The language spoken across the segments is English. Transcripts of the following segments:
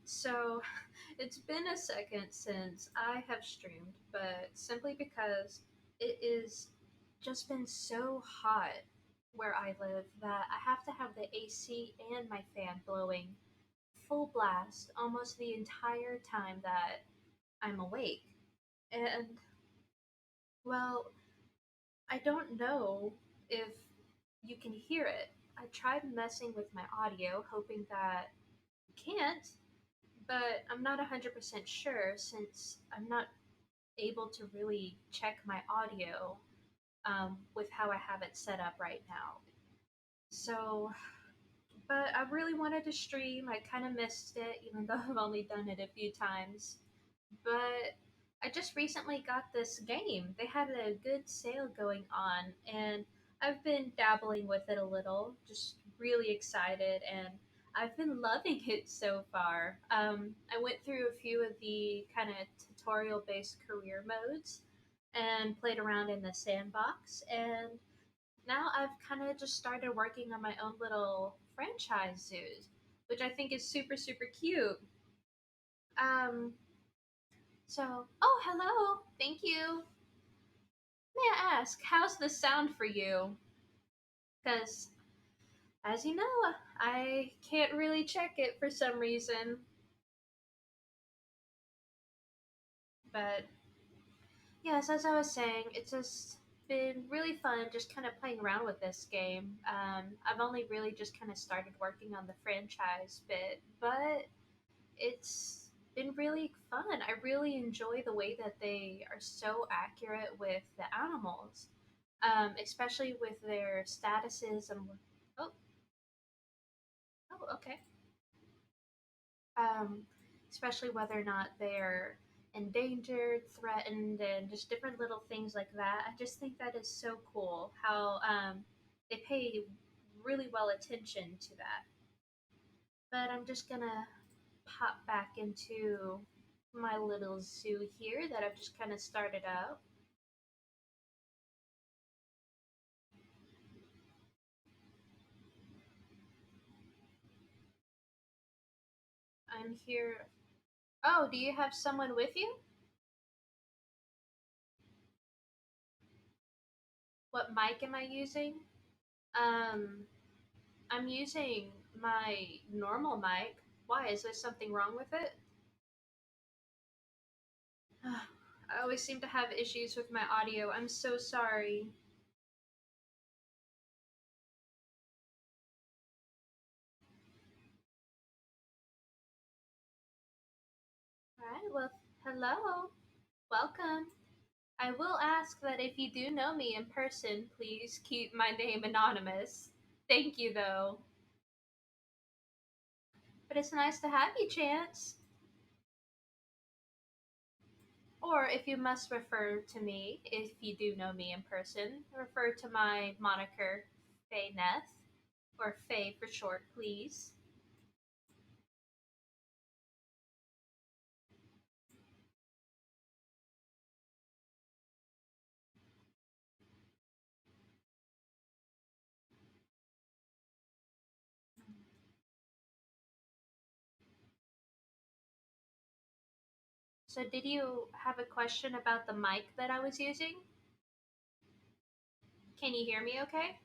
So, it's been a second since I have streamed, but simply because it is just been so hot where I live that I have to have the AC and my fan blowing full blast almost the entire time that I'm awake. And, well, I don't know if you can hear it. I tried messing with my audio, hoping that you can't, but I'm not 100% sure since I'm not able to really check my audio with how I have it set up right now. So, but I really wanted to stream. I kind of missed it, even though I've only done it a few times. But I just recently got this game. They had a good sale going on, and I've been dabbling with it a little, just really excited, and I've been loving it so far. I went through a few of the kind of tutorial based career modes and played around in the sandbox, and now I've kind of just started working on my own little franchise zoos, which I think is super, super cute. Um, oh, hello. Thank you. May I ask, how's the sound for you? Because, as you know, I can't really check it for some reason. But, yes, as I was saying, it's just been really fun just kind of playing around with this game. I've only really just kind of started working on the franchise bit, but it's been really fun. I really enjoy the way that they are so accurate with the animals, especially with their statuses and oh, oh, okay, um, especially whether or not they're endangered, threatened, and just different little things like that. I just think that is so cool how they pay really well attention to that. But I'm just gonna pop back into my little zoo here that I've just kind of started up. I'm here. Oh, do you have someone with you? What mic am I using? Um, I'm using my normal mic. Why? Is there something wrong with it? I always seem to have issues with my audio. I'm so sorry. Alright, well, hello. Welcome. I will ask that if you do know me in person, please keep my name anonymous. Thank you, though. But it's nice to have you, Chance. Or if you must refer to me, if you do know me in person, refer to my moniker, Fayneth, or Faye for short, please. So, did you have a question about the mic that I was using? Can you hear me okay?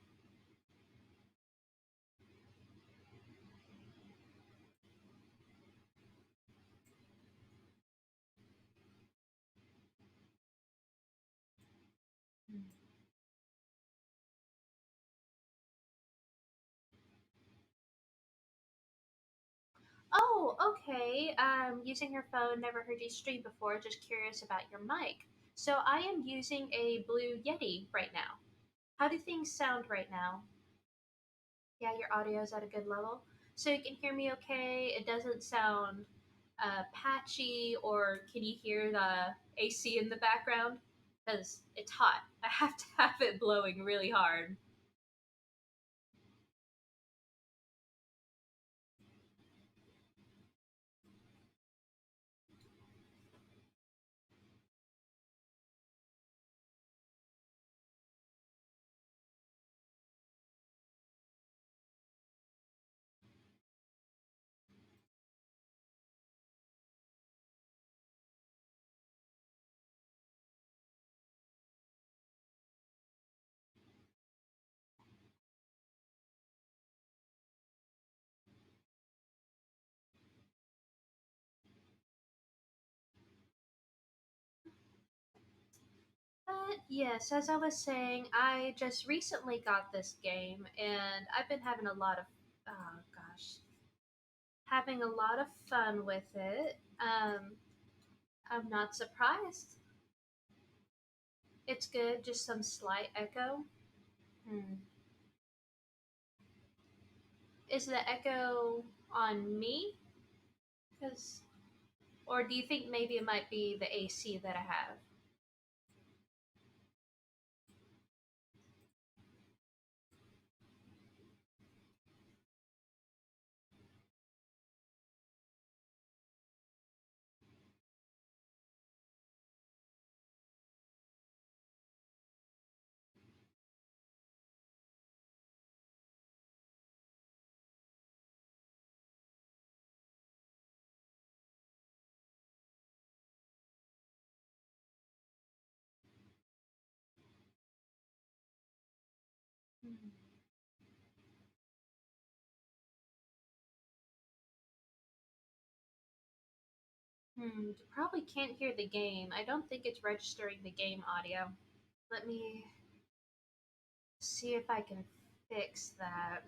Oh, okay. Using your phone, never heard you stream before, just curious about your mic. So, I am using a Blue Yeti right now. How do things sound right now? Yeah, your audio is at a good level. So you can hear me okay. It doesn't sound patchy, or can you hear the AC in the background? Because it's hot. I have to have it blowing really hard. But yes, as I was saying, I just recently got this game and I've been having a lot of, oh gosh, having a lot of fun with it. I'm not surprised. It's good, just some slight echo. Hmm. Is the echo on me? Cause, or do you think maybe it might be the AC that I have? Hmm. You probably can't hear the game. I don't think it's registering the game audio. Let me see if I can fix that.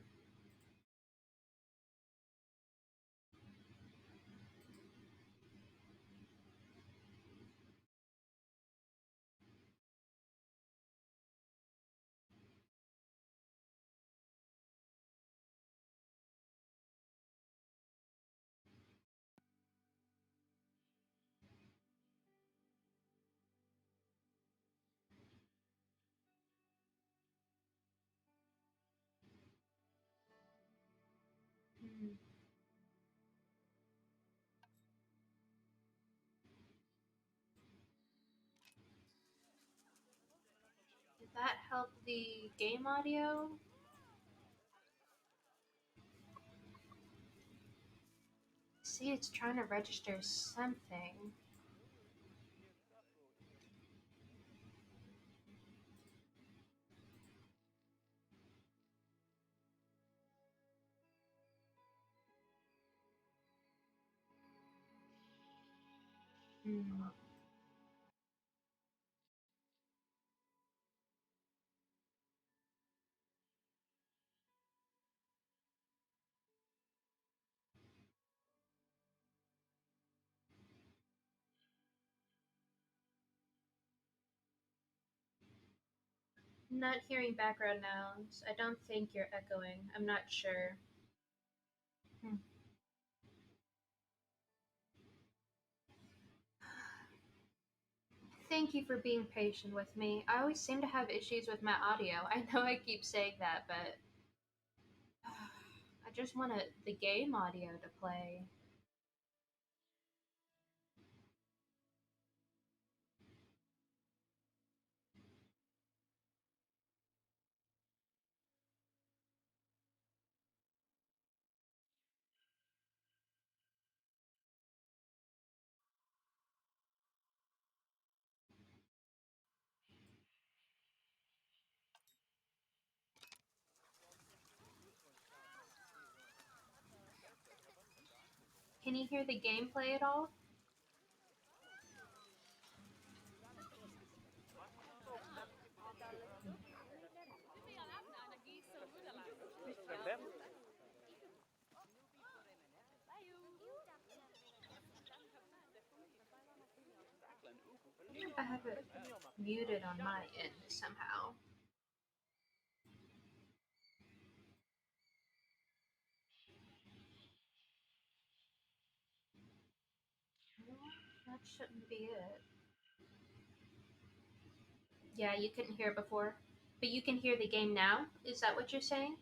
Hmm. Did that help the game audio? See, it's trying to register something. Hmm. Not hearing background nouns. I don't think you're echoing. I'm not sure. Hmm. Thank you for being patient with me. I always seem to have issues with my audio. I know I keep saying that, but I just want the game audio to play. Can you hear the gameplay at all? I have it muted on my end somehow. That shouldn't be it. Yeah, you couldn't hear it before. But you can hear the game now? Is that what you're saying?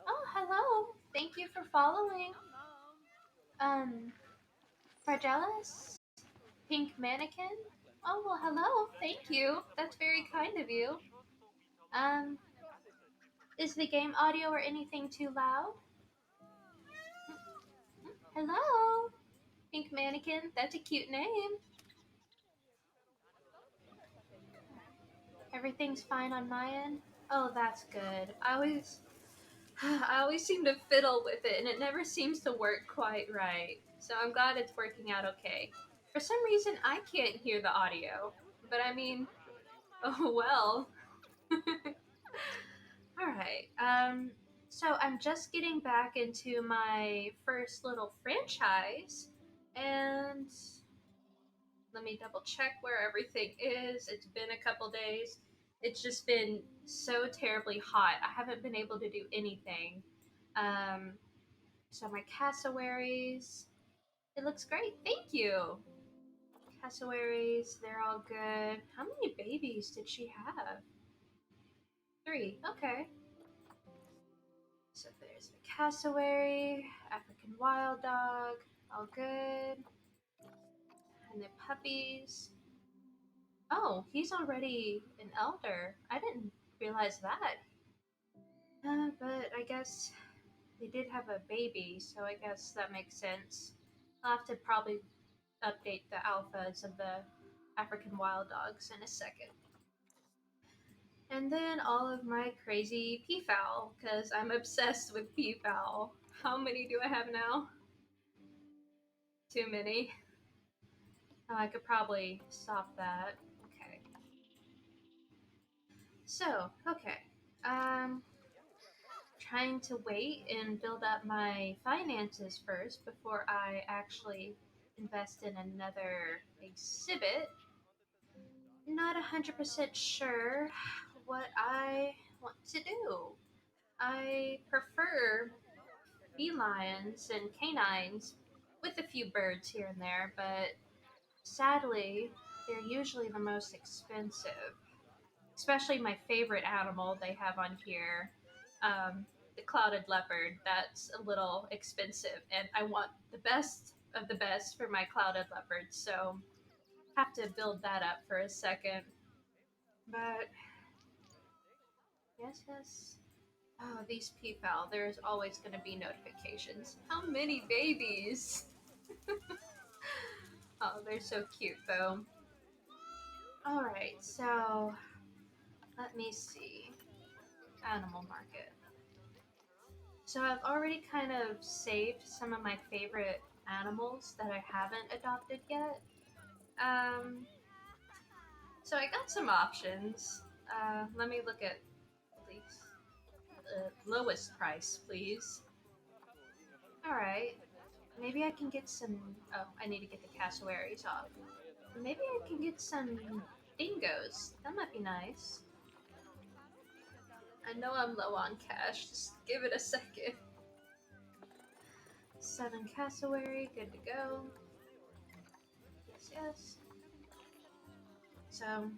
Oh, hello. Thank you for following. Um, Fragilis? Pink Mannequin? Oh, well, hello. Thank you. That's very kind of you. Um, is the game audio or anything too loud? Hello, Pink Mannequin. That's a cute name. Everything's fine on my end? Oh, that's good. I always seem to fiddle with it and it never seems to work quite right. So I'm glad it's working out okay. For some reason I can't hear the audio. But I mean, oh well. Alright. So I'm just getting back into my first little franchise and let me double check where everything is. It's been a couple days. It's just been so terribly hot. I haven't been able to do anything. Um, so my cassowaries, it looks great. Thank you. Cassowaries, they're all good. How many babies did she have? 3. Okay. So there's the cassowary, African wild dog, all good. And the puppies. Oh, he's already an elder. I didn't realize that. But I guess they did have a baby, so I guess that makes sense. I'll have to probably update the alphas of the African wild dogs in a second. And then all of my crazy peafowl, because I'm obsessed with peafowl. How many do I have now? Too many. Oh, I could probably stop that. Okay. So, okay. Trying to wait and build up my finances first before I actually invest in another exhibit. Not 100% sure what I want to do. I prefer felines and canines with a few birds here and there, but sadly, they're usually the most expensive. Especially my favorite animal they have on here, the clouded leopard. That's a little expensive, and I want the best of the best for my clouded leopard, so have to build that up for a second. But yes. Oh, these peafowl. There's always going to be notifications. How many babies? Oh, they're so cute, though. All right, so let me see. Animal market. So I've already kind of saved some of my favorite animals that I haven't adopted yet. Um, so I got some options. Let me look at these. Lowest price, please. All right. Maybe I can get some. Oh, I need to get the cassowaries off. Maybe I can get some dingoes. That might be nice. I know I'm low on cash. Just give it a second. 7 cassowary, good to go. Yes. So,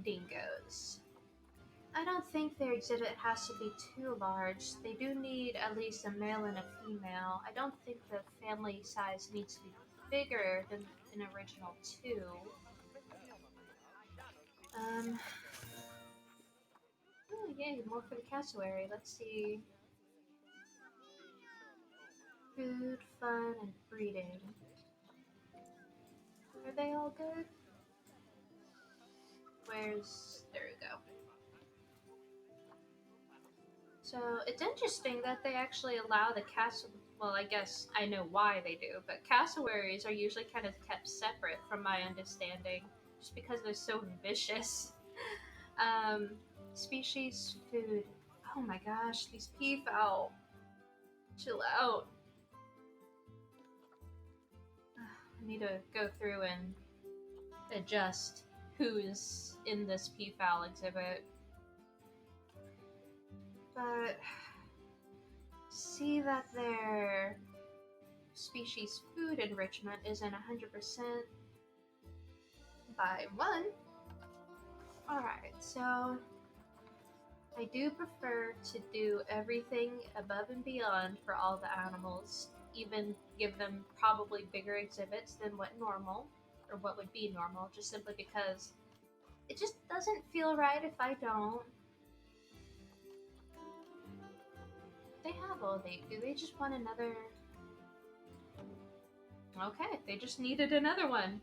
dingoes. I don't think their exhibit has to be too large. They do need at least a male and a female. I don't think the family size needs to be bigger than an original 2. Oh yay, more for the cassowary. Let's see. Food, fun, and breeding. Are they all good? There we go. So it's interesting that they actually allow the well, I guess I know why they do, but cassowaries are usually kind of kept separate from my understanding, just because they're so vicious. Species, food. Oh my gosh, these peafowl. Chill out. I need to go through and adjust who's in this peafowl exhibit. But see that their species food enrichment isn't 100% by 1. Alright, so I do prefer to do everything above and beyond for all the animals, even give them probably bigger exhibits than what would be normal, just simply because it just doesn't feel right if I don't. They have all they do. They just want another. Okay, they just needed another one.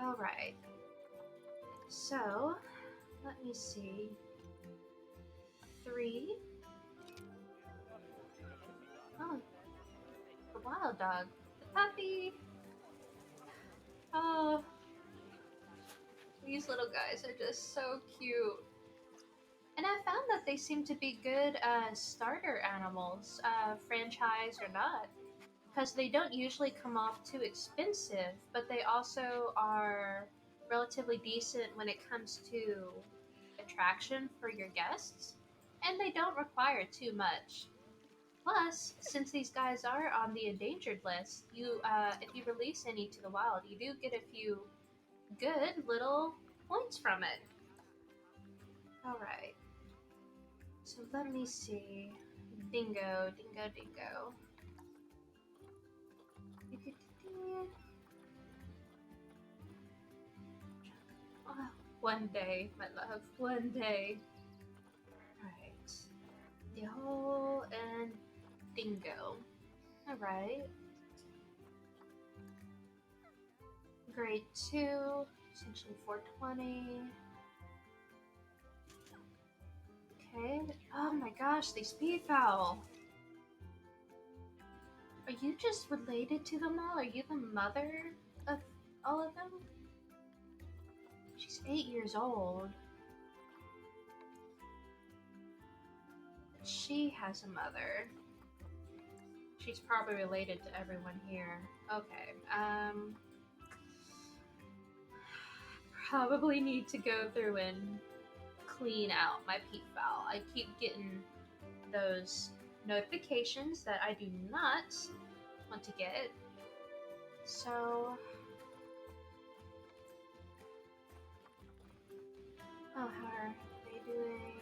Alright. So, Let me see. Three. Oh, the wild dog. The puppy. Oh, these little guys are just so cute. And I found that they seem to be good starter animals, franchise or not, because they don't usually come off too expensive, but they also are relatively decent when it comes to attraction for your guests, and they don't require too much. Plus, since these guys are on the endangered list, you if you release any to the wild, you do get a few good little points from it. All right. So let me see. Dingo, dingo, dingo. Oh, one day, my love, one day. Alright. The hole and dingo. Alright. Grade 2, essentially 420. Okay. Oh my gosh, these peafowl. Are you just related to them all? Are you the mother of all of them? She's 8 years old. She has a mother. She's probably related to everyone here. Okay. Probably need to go through and clean out my peafowl. I keep getting those notifications that I do not want to get. So, oh, how are they doing?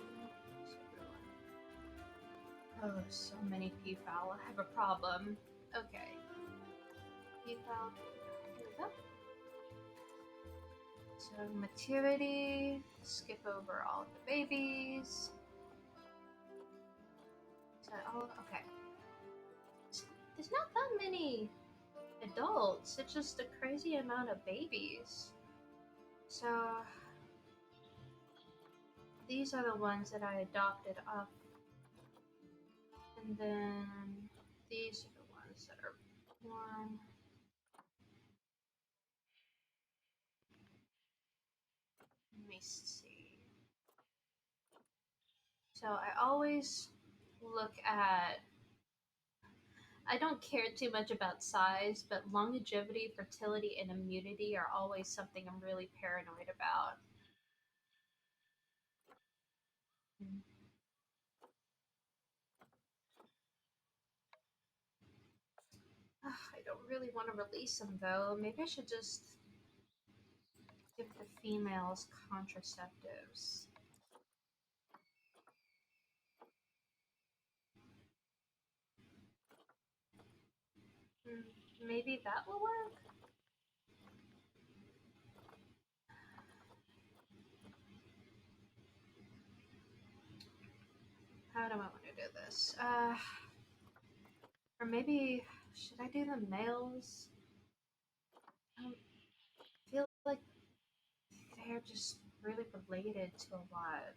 Oh, so many peafowl. I have a problem. Okay. Peafowl. Here we go. So, maturity. Skip over all of the babies. Is that all? Okay. There's not that many adults. It's just a crazy amount of babies. So, these are the ones that I adopted off. And then these are the ones that are born. Let me see. So I always look at, I don't care too much about size, but longevity, fertility, and immunity are always something I'm really paranoid about. Mm. I don't really want to release them though. Maybe I should just give the females contraceptives. Mm, maybe that will work? How do I want to do this? Or maybe, should I do the males? I feel like they're just really related to a lot.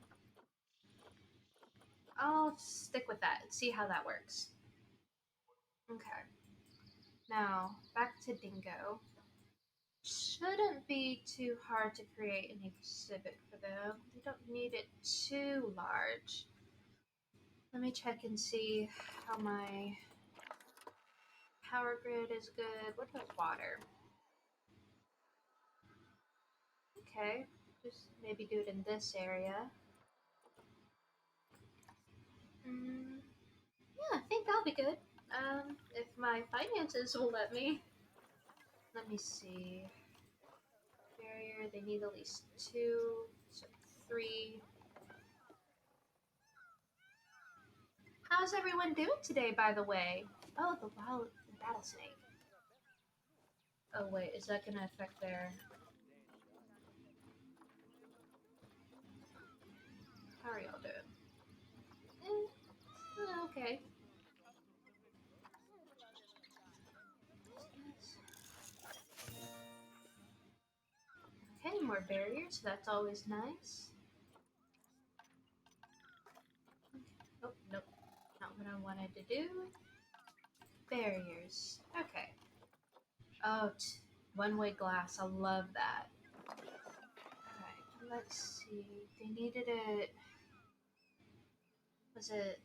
I'll stick with that and see how that works. Okay. Now, back to Dingo. Shouldn't be too hard to create an exhibit for them. They don't need it too large. Let me check and see how my power grid is good. What about water? Okay. Just maybe do it in this area. Mm, yeah, I think that'll be good. If my finances will let me. Let me see. Barrier, they need at least two, so three. How's everyone doing today, by the way? Oh, the wild rattlesnake. Oh, wait, is that gonna affect their. How are y'all doing? Okay. Okay, more barriers, so that's always nice. what I wanted to do. Barriers. Okay. Oh, one-way glass. I love that. Alright, let's see. They needed it. Was it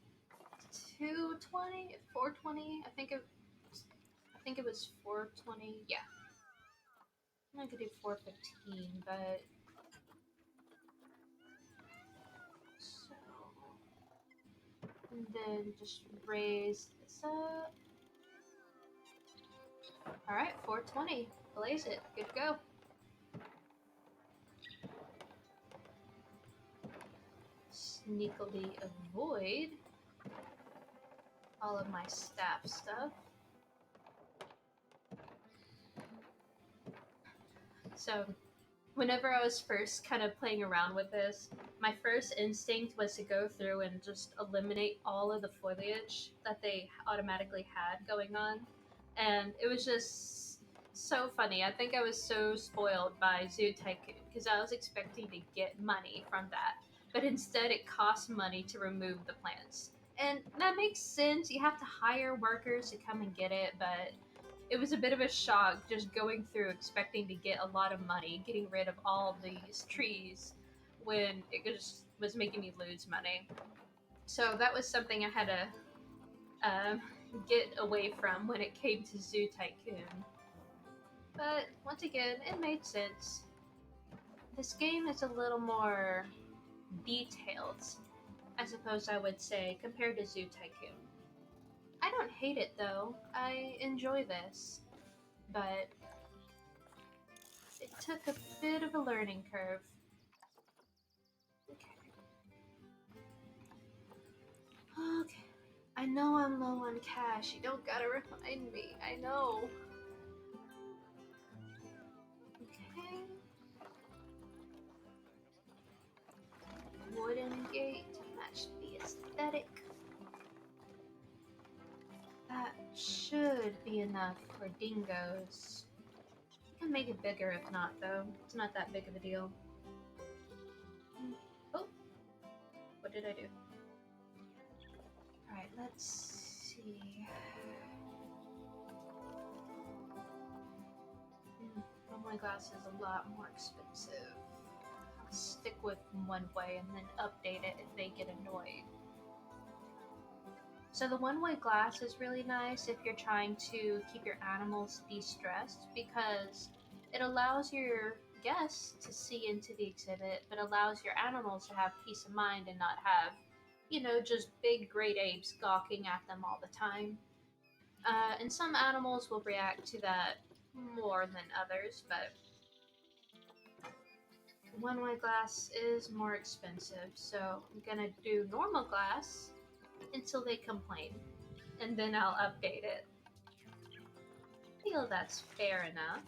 220? 420? I think it was 420. Yeah. I could do 415, but so and then just raise this up. Alright, 420. Blaze it. Good to go. Sneakily avoid all of my staff stuff. So, whenever I was first kind of playing around with this, my first instinct was to go through and just eliminate all of the foliage that they automatically had going on. And it was just so funny. I think I was so spoiled by Zoo Tycoon because I was expecting to get money from that. But instead, it costs money to remove the plants. And that makes sense. You have to hire workers to come and get it, but it was a bit of a shock just going through expecting to get a lot of money, getting rid of all these trees when it just was making me lose money. So that was something I had to get away from when it came to Zoo Tycoon. But once again, it made sense. This game is a little more detailed, I suppose I would say, compared to Zoo Tycoon. I don't hate it though. I enjoy this. But it took a bit of a learning curve. Okay. Okay. I know I'm low on cash. You don't gotta remind me. I know. Okay. Wooden gate to match the aesthetic. That should be enough for dingoes. You can make it bigger if not, though. It's not that big of a deal. Oh! What did I do? Alright, let's see. My glass is a lot more expensive. I'll stick with one way and then update it if they get annoyed. So the one-way glass is really nice if you're trying to keep your animals de-stressed because it allows your guests to see into the exhibit, but allows your animals to have peace of mind and not have, just big great apes gawking at them all the time. And some animals will react to that more than others, but one-way glass is more expensive, so I'm gonna do normal glass until they complain, and then I'll update it. I feel that's fair enough.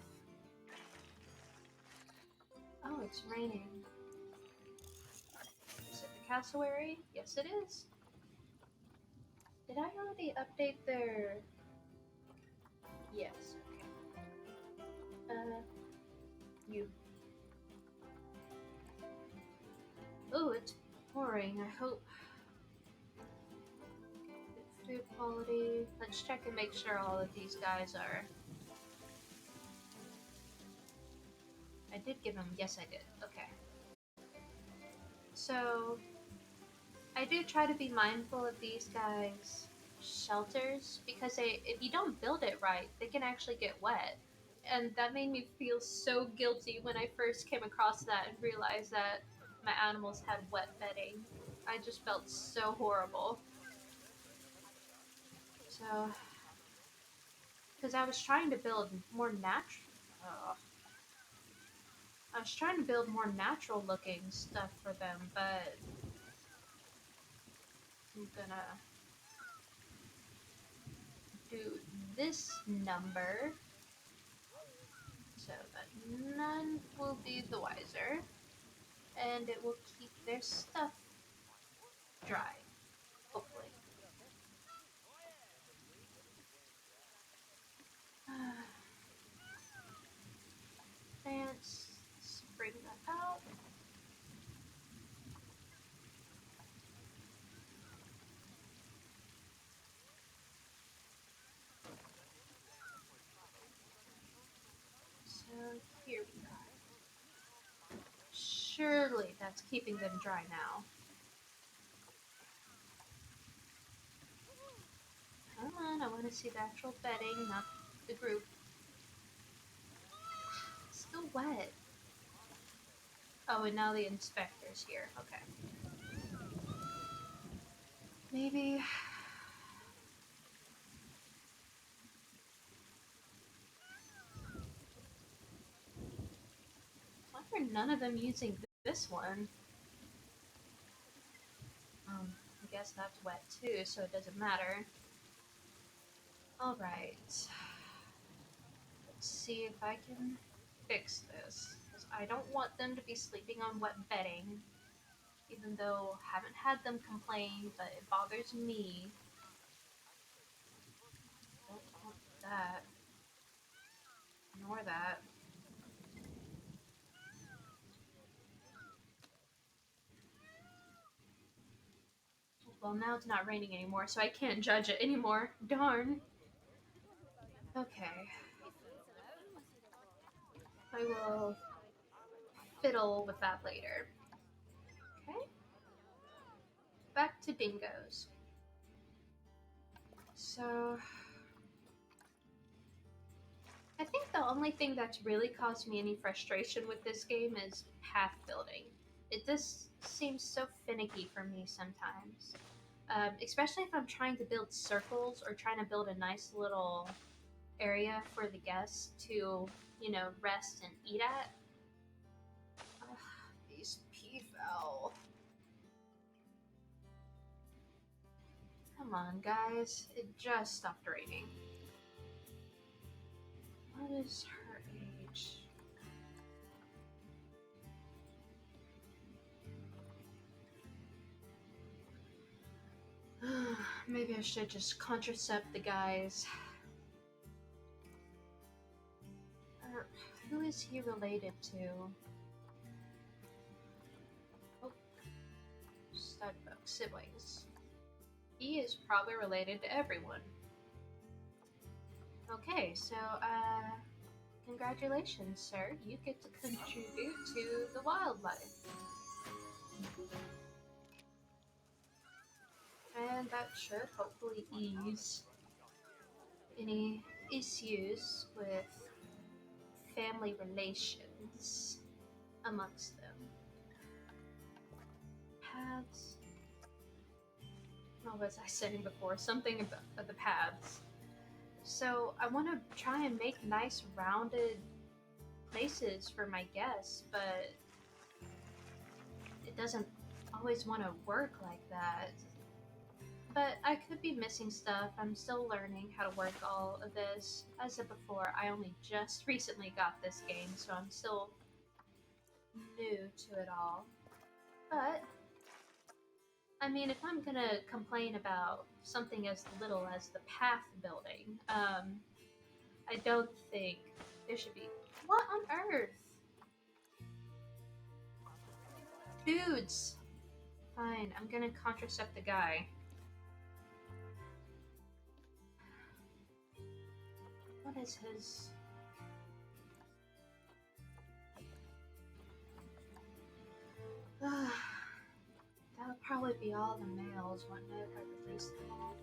Oh, it's raining. Is it the cassowary? Yes, it is. Did I already update their... Yes, okay. You. Oh, it's pouring. I hope... Food quality. Let's check and make sure all of these guys are... I did give them... Yes, I did. Okay. So... I do try to be mindful of these guys' shelters because if you don't build it right, they can actually get wet. And that made me feel so guilty when I first came across that and realized that my animals had wet bedding. I just felt so horrible. So, because I was trying to build more natural... I was trying to build more natural looking stuff for them, but I'm gonna do this number so that none will be the wiser, and it will keep their stuff dry, hopefully. Let's bring that out. surely that's keeping them dry now. Come on, I want to see the actual bedding, not the group. It's still wet. Oh, and now the inspector's here. Okay. Maybe. Why are none of them using this one? I guess that's wet too, so it doesn't matter. Alright. Let's see if I can fix this. 'Cause I don't want them to be sleeping on wet bedding. Even though I haven't had them complain, but it bothers me. Don't want that. Ignore that. Well, now it's not raining anymore, so I can't judge it anymore. Darn. Okay. I will fiddle with that later. Okay. Back to dingoes. So, I think the only thing that's really caused me any frustration with this game is path building. It just seems so finicky for me sometimes. Especially if I'm trying to build circles or trying to build a nice little area for the guests to, rest and eat at. Ugh, these peafowl. Come on, guys. It just stopped raining. What is her age? Maybe I should just contracept the guys. Who is he related to? Oh, Studbug siblings. He is probably related to everyone. Okay, so, congratulations, sir. You get to contribute to the wildlife. And that should hopefully ease any issues with family relations amongst them. Paths. What was I saying before? Something about the paths. So I want to try and make nice rounded places for my guests, but it doesn't always want to work like that. But I could be missing stuff. I'm still learning how to work all of this. As I said before, I only just recently got this game, so I'm still new to it all. But, I mean, if I'm gonna complain about something as little as the path building, I don't think there should be. What on earth? Dudes! Fine, I'm gonna contracept the guy. What is his... That would probably be all the males, wouldn't it, if I release them all?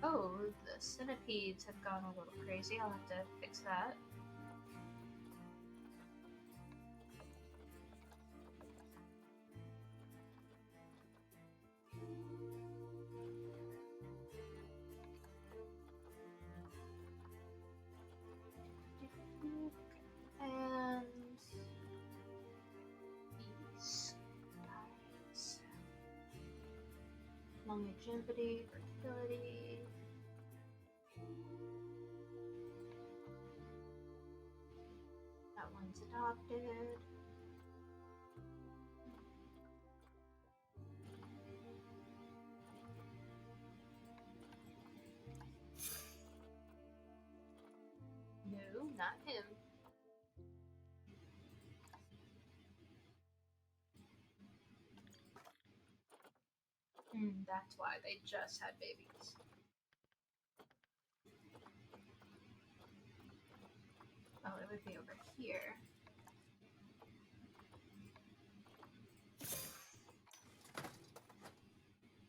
Oh, the centipedes have gone a little crazy. I'll have to fix that. And these guys. Longevity, fertility. That one's adopted. No, not him. That's why they just had babies. Oh, it would be over here.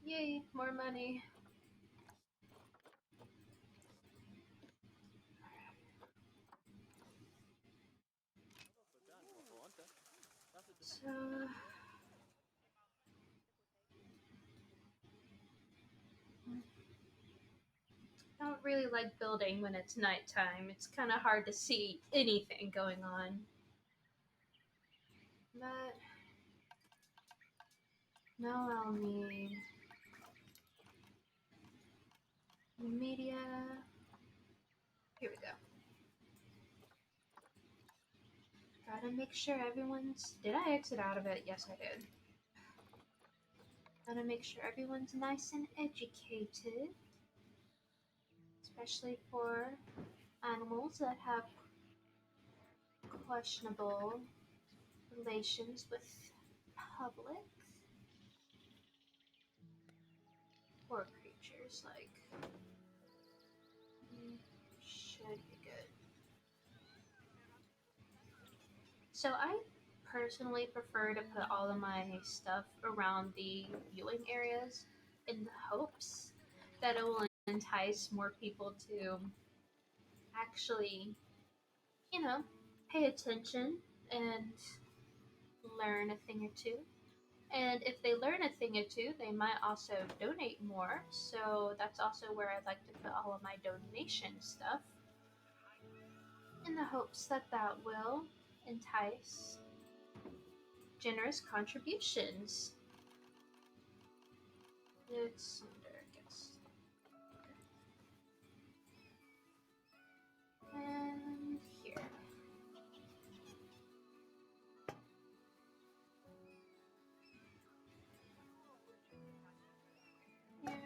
Yay, more money. So, I don't really like building when it's nighttime. It's kind of hard to see anything going on. But now I'll need media. Here we go. Gotta make sure everyone's. Did I exit out of it? Yes, I did. Gotta make sure everyone's nice and educated, especially for animals that have questionable relations with public or creatures. Like, should be good. So I personally prefer to put all of my stuff around the viewing areas in the hopes that it will entice more people to actually, you know, pay attention and learn a thing or two. And if they learn a thing or two, they might also donate more. So that's also where I like to put all of my donation stuff in the hopes that that will entice generous contributions. It's under, I guess. And here. Here.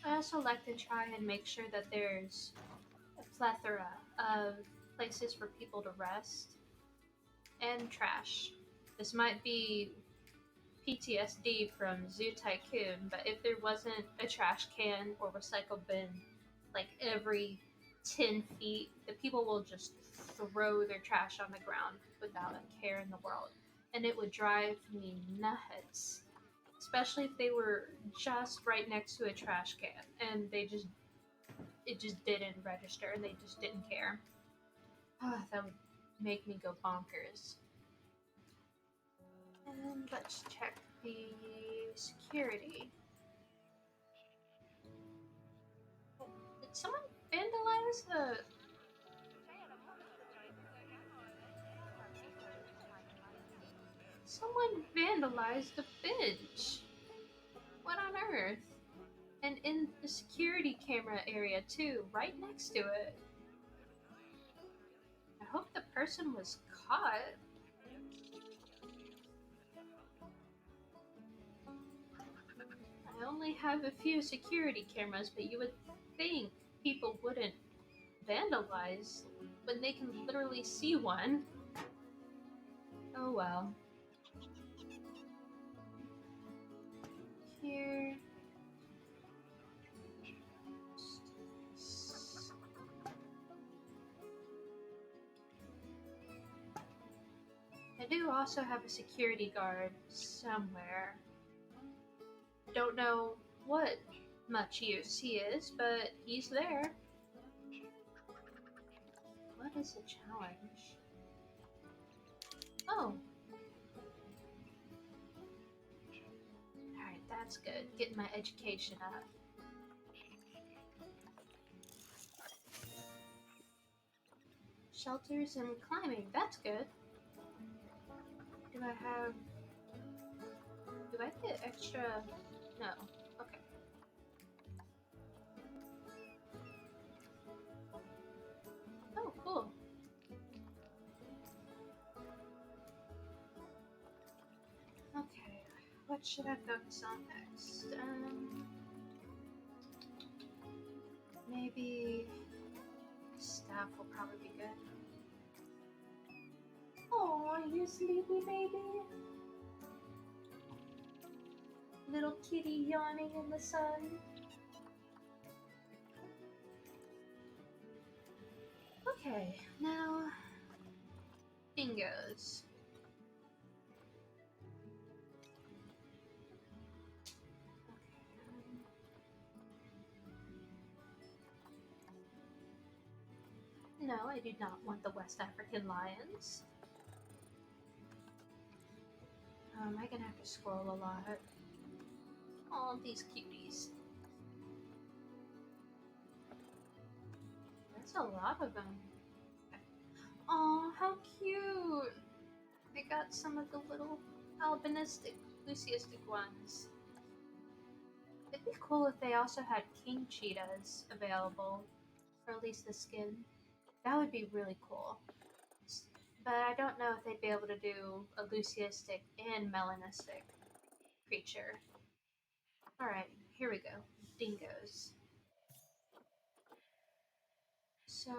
I also like to try and make sure that there's a plethora of places for people to rest and trash. This might be PTSD from Zoo Tycoon, but if there wasn't a trash can or recycle bin like every 10 feet, the people will just throw their trash on the ground without a care in the world. And it would drive me nuts, especially if they were just right next to a trash can and it just didn't register and they just didn't care. That would make me go bonkers. And let's check the security. Did someone vandalize the... Someone vandalized the bench. What on earth? And in the security camera area too, right next to it. I hope the person was caught. I only have a few security cameras, but you would think people wouldn't vandalize when they can literally see one. Oh well. Here. I do also have a security guard somewhere. Don't know what much use he is, but he's there. What is the challenge? Oh. Alright, that's good. Getting my education up. Shelters and climbing, that's good. Do I have... Do I get extra... No. Okay. Oh, cool. Okay. What should I focus on next? Maybe... Staff will probably be good. Oh, you sleepy baby? Little kitty yawning in the sun. Okay, now dingoes. No, I do not want the West African lions. I'm gonna have to scroll a lot. All these cuties. That's a lot of them. Oh, how cute! I got some of the little albinistic, leucistic ones. It'd be cool if they also had king cheetahs available, or at least the skin. That would be really cool. But I don't know if they'd be able to do a leucistic and melanistic creature. Alright, here we go. Dingoes. So,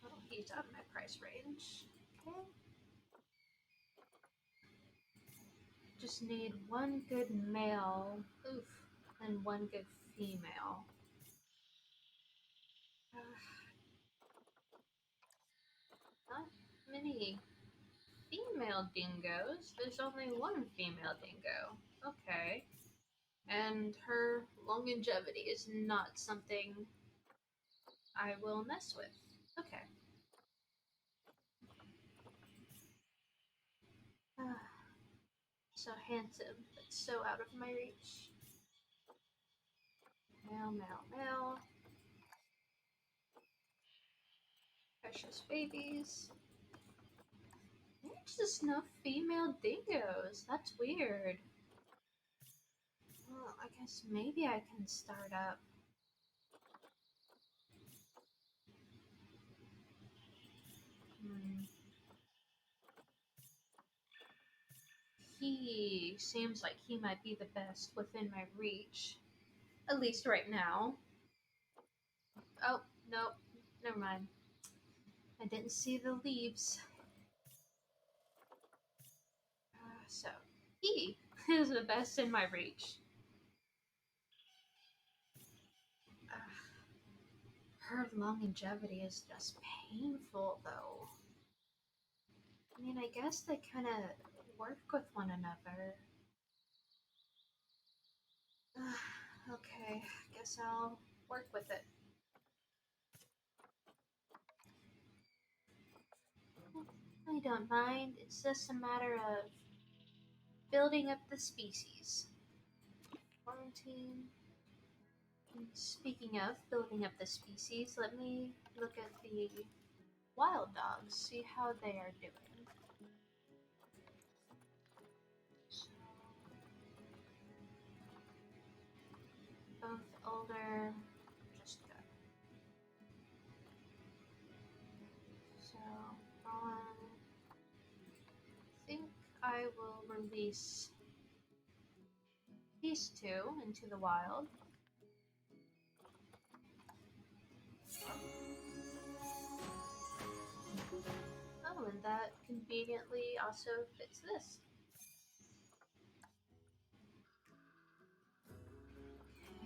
oh, he's out of my price range. Okay. Just need one good male, oof, and one good female. Not many female dingoes. There's only one female dingo. Okay. And her longevity is not something I will mess with. Okay. So handsome, but so out of my reach. Male, male, male. Precious babies. There's just no female dingoes. That's weird. Well, I guess maybe I can start up. Hmm. He seems like he might be the best within my reach. At least right now. Oh, no. Never mind. I didn't see the leaves. So, he is the best in my reach. Her longevity is just painful, though. I mean, I guess they kind of work with one another. Okay, guess I'll work with it. I don't mind. It's just a matter of building up the species. Quarantine. Speaking of building up the species, let me look at the wild dogs, see how they are doing. Both older, just go. So, I think I will release these two into the wild. Oh, and that conveniently also fits this.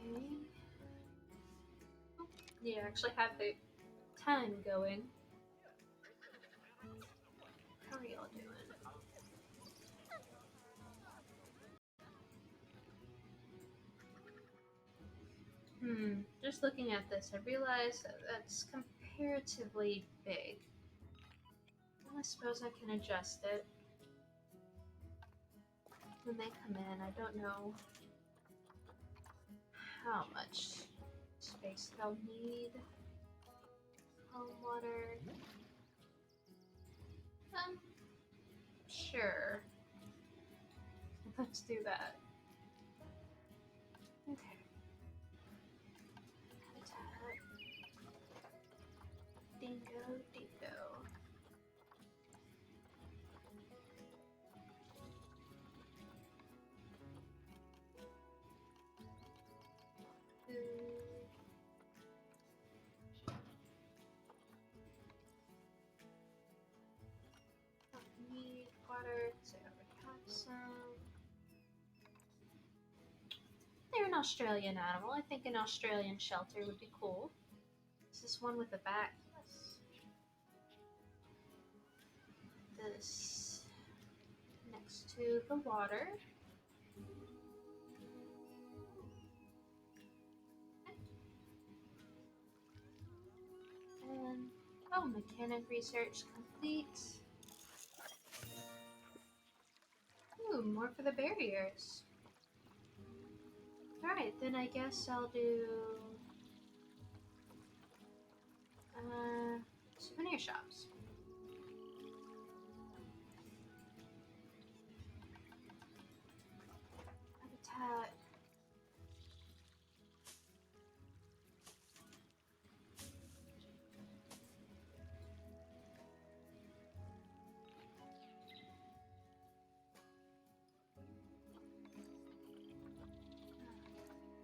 Okay. Oh, you actually have the time going. How are y'all doing? Just looking at this, I realize that that's comparatively big. Well, I suppose I can adjust it. When they come in, I don't know how much space they'll need. Home water. Sure. Let's do that. Okay. Habitat. Dingo, dingo. Food. Don't need water, so I already have some. Australian animal. I think an Australian shelter would be cool. Is this one with the back? Yes. This next to the water. And oh, mechanic research complete. Ooh, more for the barriers. Alright, then I guess I'll do souvenir shops. Habitat.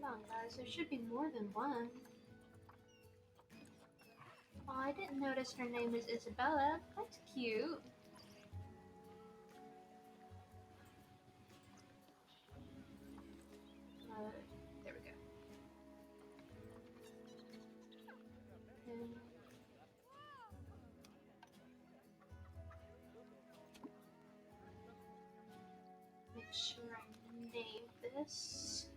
Come on, guys, there should be more than one. Oh, I didn't notice her name is Isabella. That's cute. There we go. And make sure I name this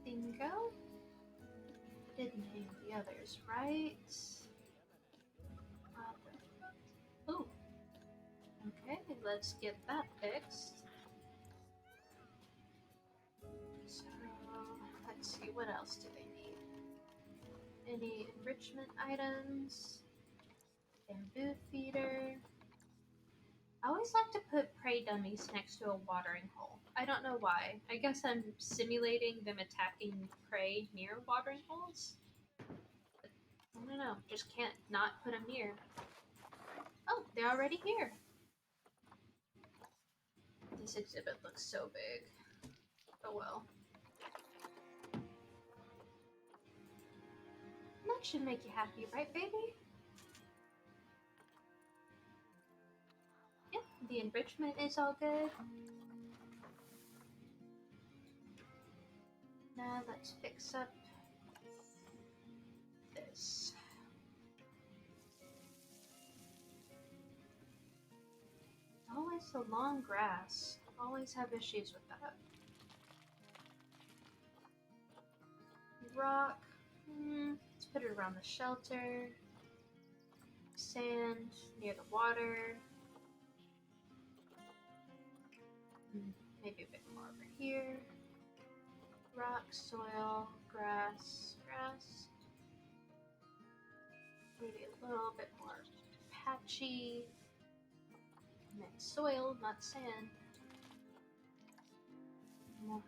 Dingo. I did name the others, right? Oh, okay, let's get that fixed. So, let's see, what else do they need? Any enrichment items? Bamboo feeder. I always like to put prey dummies next to a watering hole. I don't know why. I guess I'm simulating them attacking prey near watering holes. But I don't know. Just can't not put them near. Oh, they're already here. This exhibit looks so big. Oh well. That should make you happy, right, baby? Yep, the enrichment is all good. Now let's fix up this. Always the long grass. Always have issues with that. Rock. Let's put it around the shelter. Sand near the water. Maybe a bit more over here. Rock, soil, grass, grass. Maybe a little bit more patchy. And then soil, not sand. More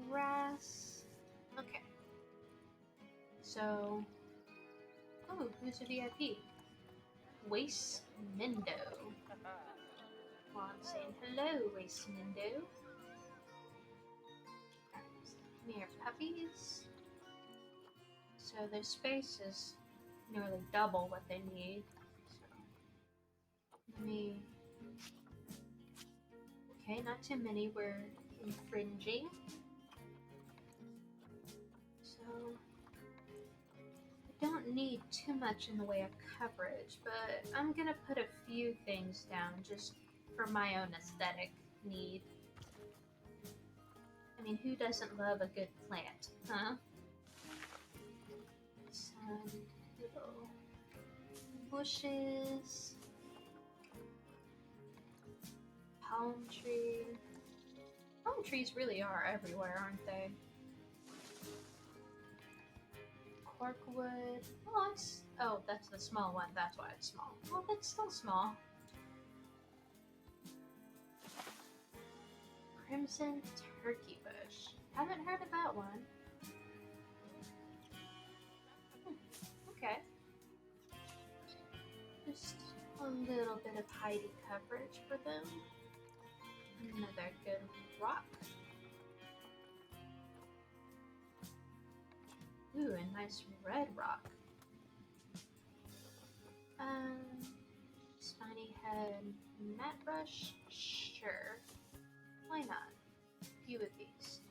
grass. Okay. So, oh, who's a VIP? Waste Mindo. Well, I'm saying hello, Waste Mindo. Come here, puppies. So their space is nearly double what they need. So let me. Okay, not too many. We're infringing. So I don't need too much in the way of coverage, but I'm gonna put a few things down just for my own aesthetic need. I mean, who doesn't love a good plant, huh? Some little bushes. Palm tree. Palm trees really are everywhere, aren't they? Corkwood. Oh, that's the small one. That's why it's small. Well, it's still small. Crimson turkey bush. Haven't heard of that one. Okay. Just a little bit of hidey coverage for them. Another good rock. Ooh, a nice red rock. Spiny head mat brush? Sure. Why not? A few of these.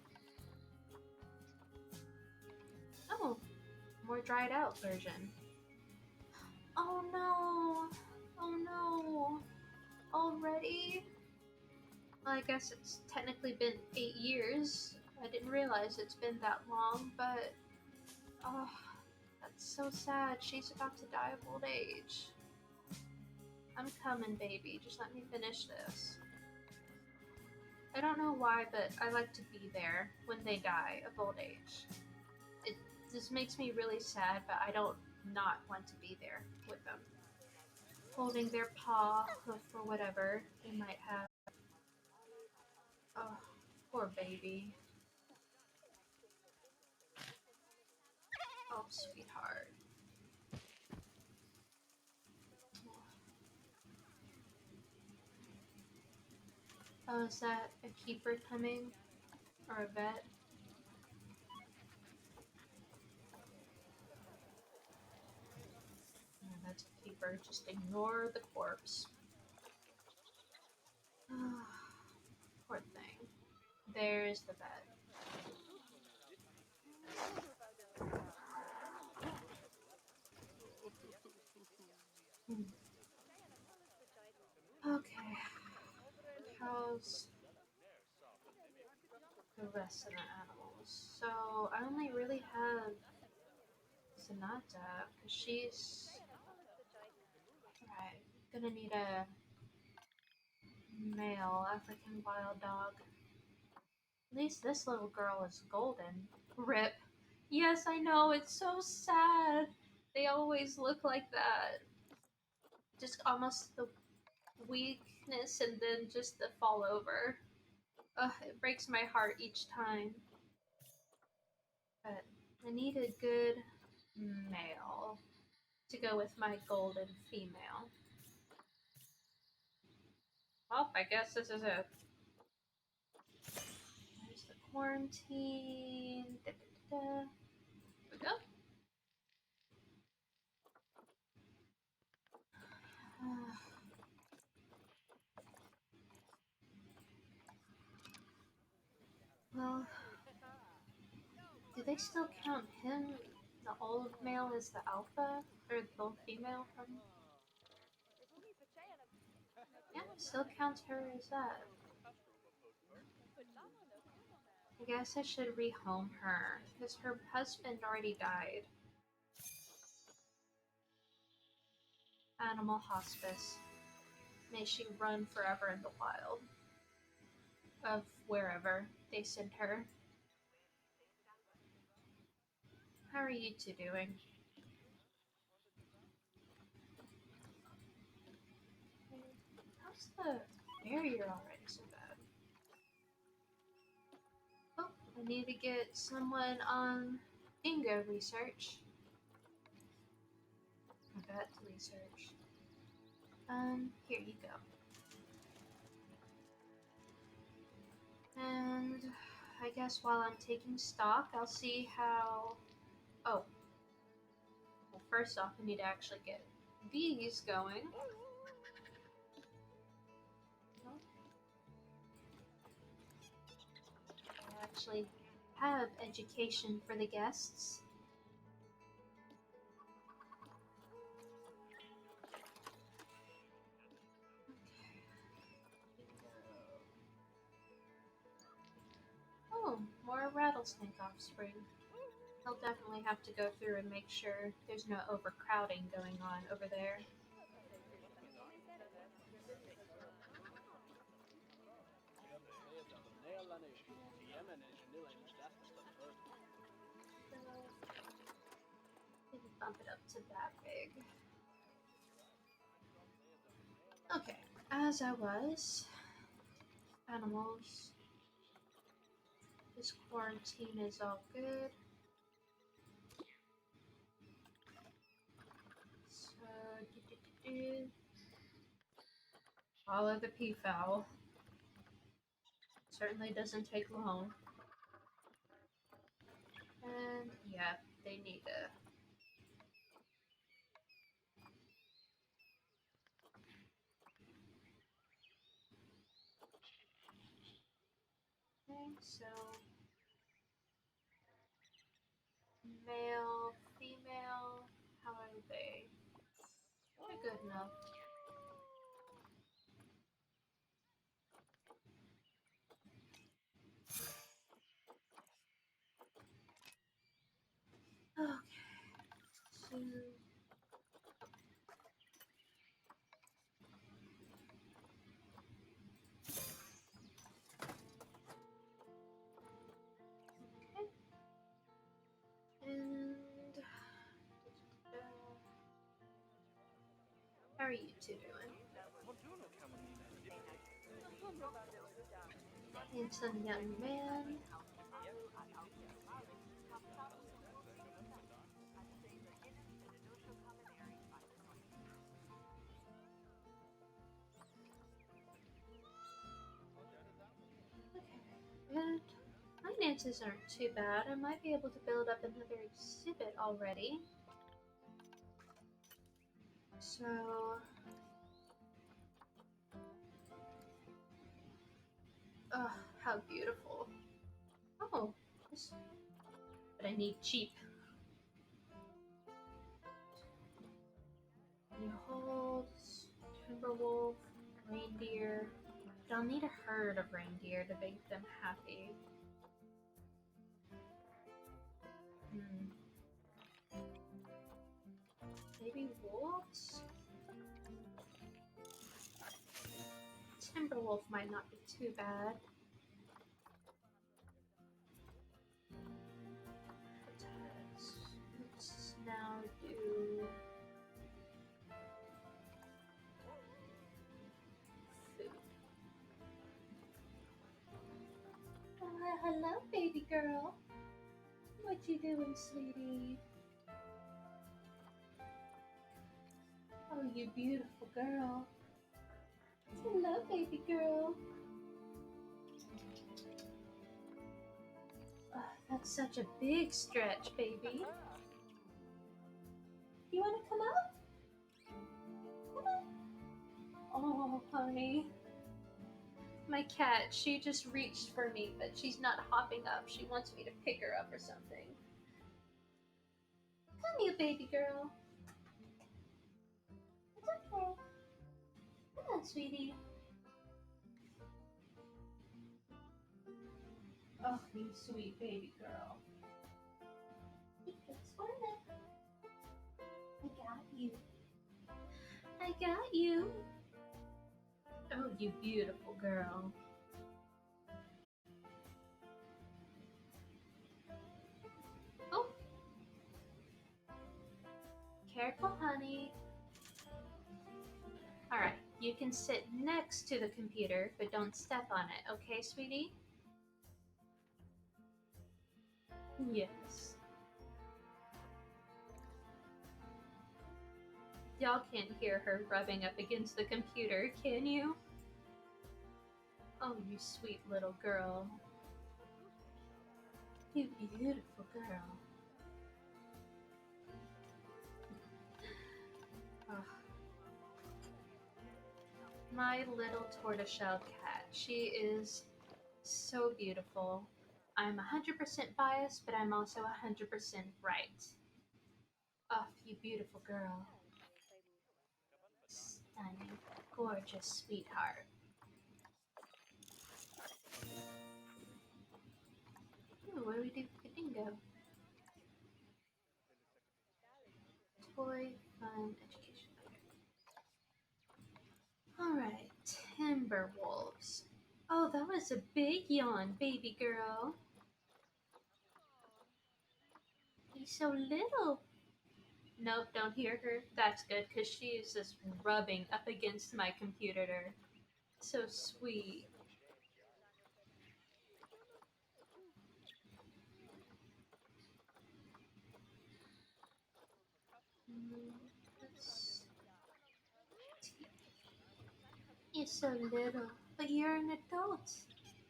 more dried out version. Oh no! Oh no! Already? Well, I guess it's technically been 8 years. I didn't realize it's been that long, but oh, that's so sad. She's about to die of old age. I'm coming, baby. Just let me finish this. I don't know why, but I like to be there when they die of old age. It This makes me really sad, but I don't not want to be there with them. Holding their paw, hoof, or whatever they might have. Oh, poor baby. Oh, sweetheart. Oh, is that a keeper coming? Or a vet? No, that's a keeper. Just ignore the corpse. Poor thing. There's the vet. Hmm. Okay. How's the rest of the animals? So I only really have Sonata, because she's right. Gonna need a male African wild dog. At least this little girl is golden. Rip. Yes, I know, it's so sad. They always look like that. Just almost the weakness and then just the fall over. Ugh, it breaks my heart each time. But I need a good male to go with my golden female. Well, I guess this is it. There's the quarantine. Da, da, da, da. Here we go. Well, do they still count him, the old male, as the alpha? Or the old female? Yeah, still counts her as that. I guess I should rehome her, because her husband already died. Animal hospice. May she run forever in the wild. Of wherever they send her. How are you two doing? How's the barrier already so bad? Oh, I need to get someone on dingo research. Vet research. Here you go. And I guess while I'm taking stock, I'll see how. Oh, well, first off, I need to actually get these going. I actually have education for the guests. Oh, more rattlesnake offspring. I'll definitely have to go through and make sure there's no overcrowding going on over there. Didn't bump it up to that big. Okay, as I was, animals. This quarantine is all good. So, follow the peafowl. Certainly doesn't take long. And yeah, they need a. Okay, so male, female. obey. They're good enough. Okay. So okay. And how are you two doing? Handsome young man. Okay. And finances aren't too bad. I might be able to build up another exhibit already. So, oh, how beautiful. Oh, this, but I need cheap. You hold Timberwolf, reindeer. But I'll need a herd of reindeer to make them happy. Hmm. Maybe wolves? Timberwolf might not be too bad. Let's now do food. Hello, baby girl. What you doing, sweetie? Oh, you beautiful girl. Hello, baby girl. Oh, that's such a big stretch, baby. You want to come up? Come on. Oh, honey. My cat, she just reached for me, but she's not hopping up. She wants me to pick her up or something. Come here, baby girl. It's okay. Come on, sweetie. Oh, you sweet baby girl. Just one minute. I got you. I got you. Oh, you beautiful girl. Oh, careful, honey. All right, you can sit next to the computer, but don't step on it, okay, sweetie? Yes. Y'all can't hear her rubbing up against the computer, can you? Oh, you sweet little girl. You beautiful girl. Oh. My little tortoiseshell cat. She is so beautiful. I'm 100% biased, but I'm also 100% right. Oh, you beautiful girl. Stunning, gorgeous sweetheart. Ooh, what do we do with the dingo? Toy, fun, education. Alright, timber wolves. Oh, that was a big yawn, baby girl. You're so little. Nope, don't hear her. That's good, because she is just rubbing up against my computer. So sweet. Mm, let's see. You're so little, but you're an adult.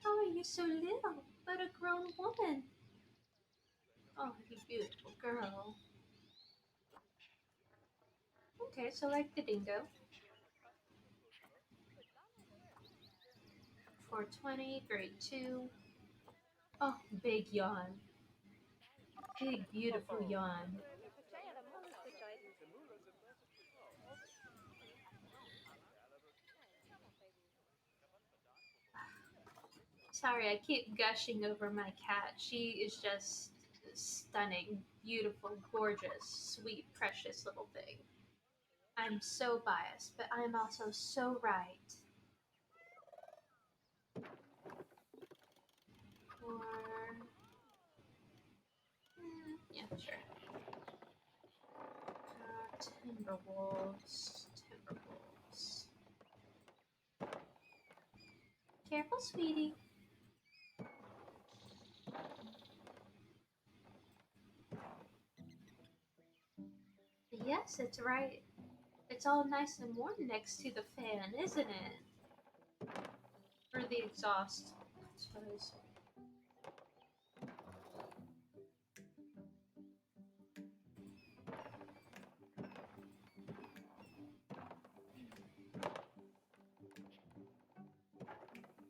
How are you so little, but a grown woman? Oh, you beautiful girl. Okay, so like the dingo. 420, grade 2. Oh, big yawn. Big, beautiful yawn. Sorry, I keep gushing over my cat. She is just stunning, beautiful, gorgeous, sweet, precious little thing. I'm so biased, but I'm also so right. Or, yeah, sure. Timberwolves, Timberwolves. Careful, sweetie. Yes, it's right. It's all nice and warm next to the fan, isn't it? Or the exhaust, I suppose.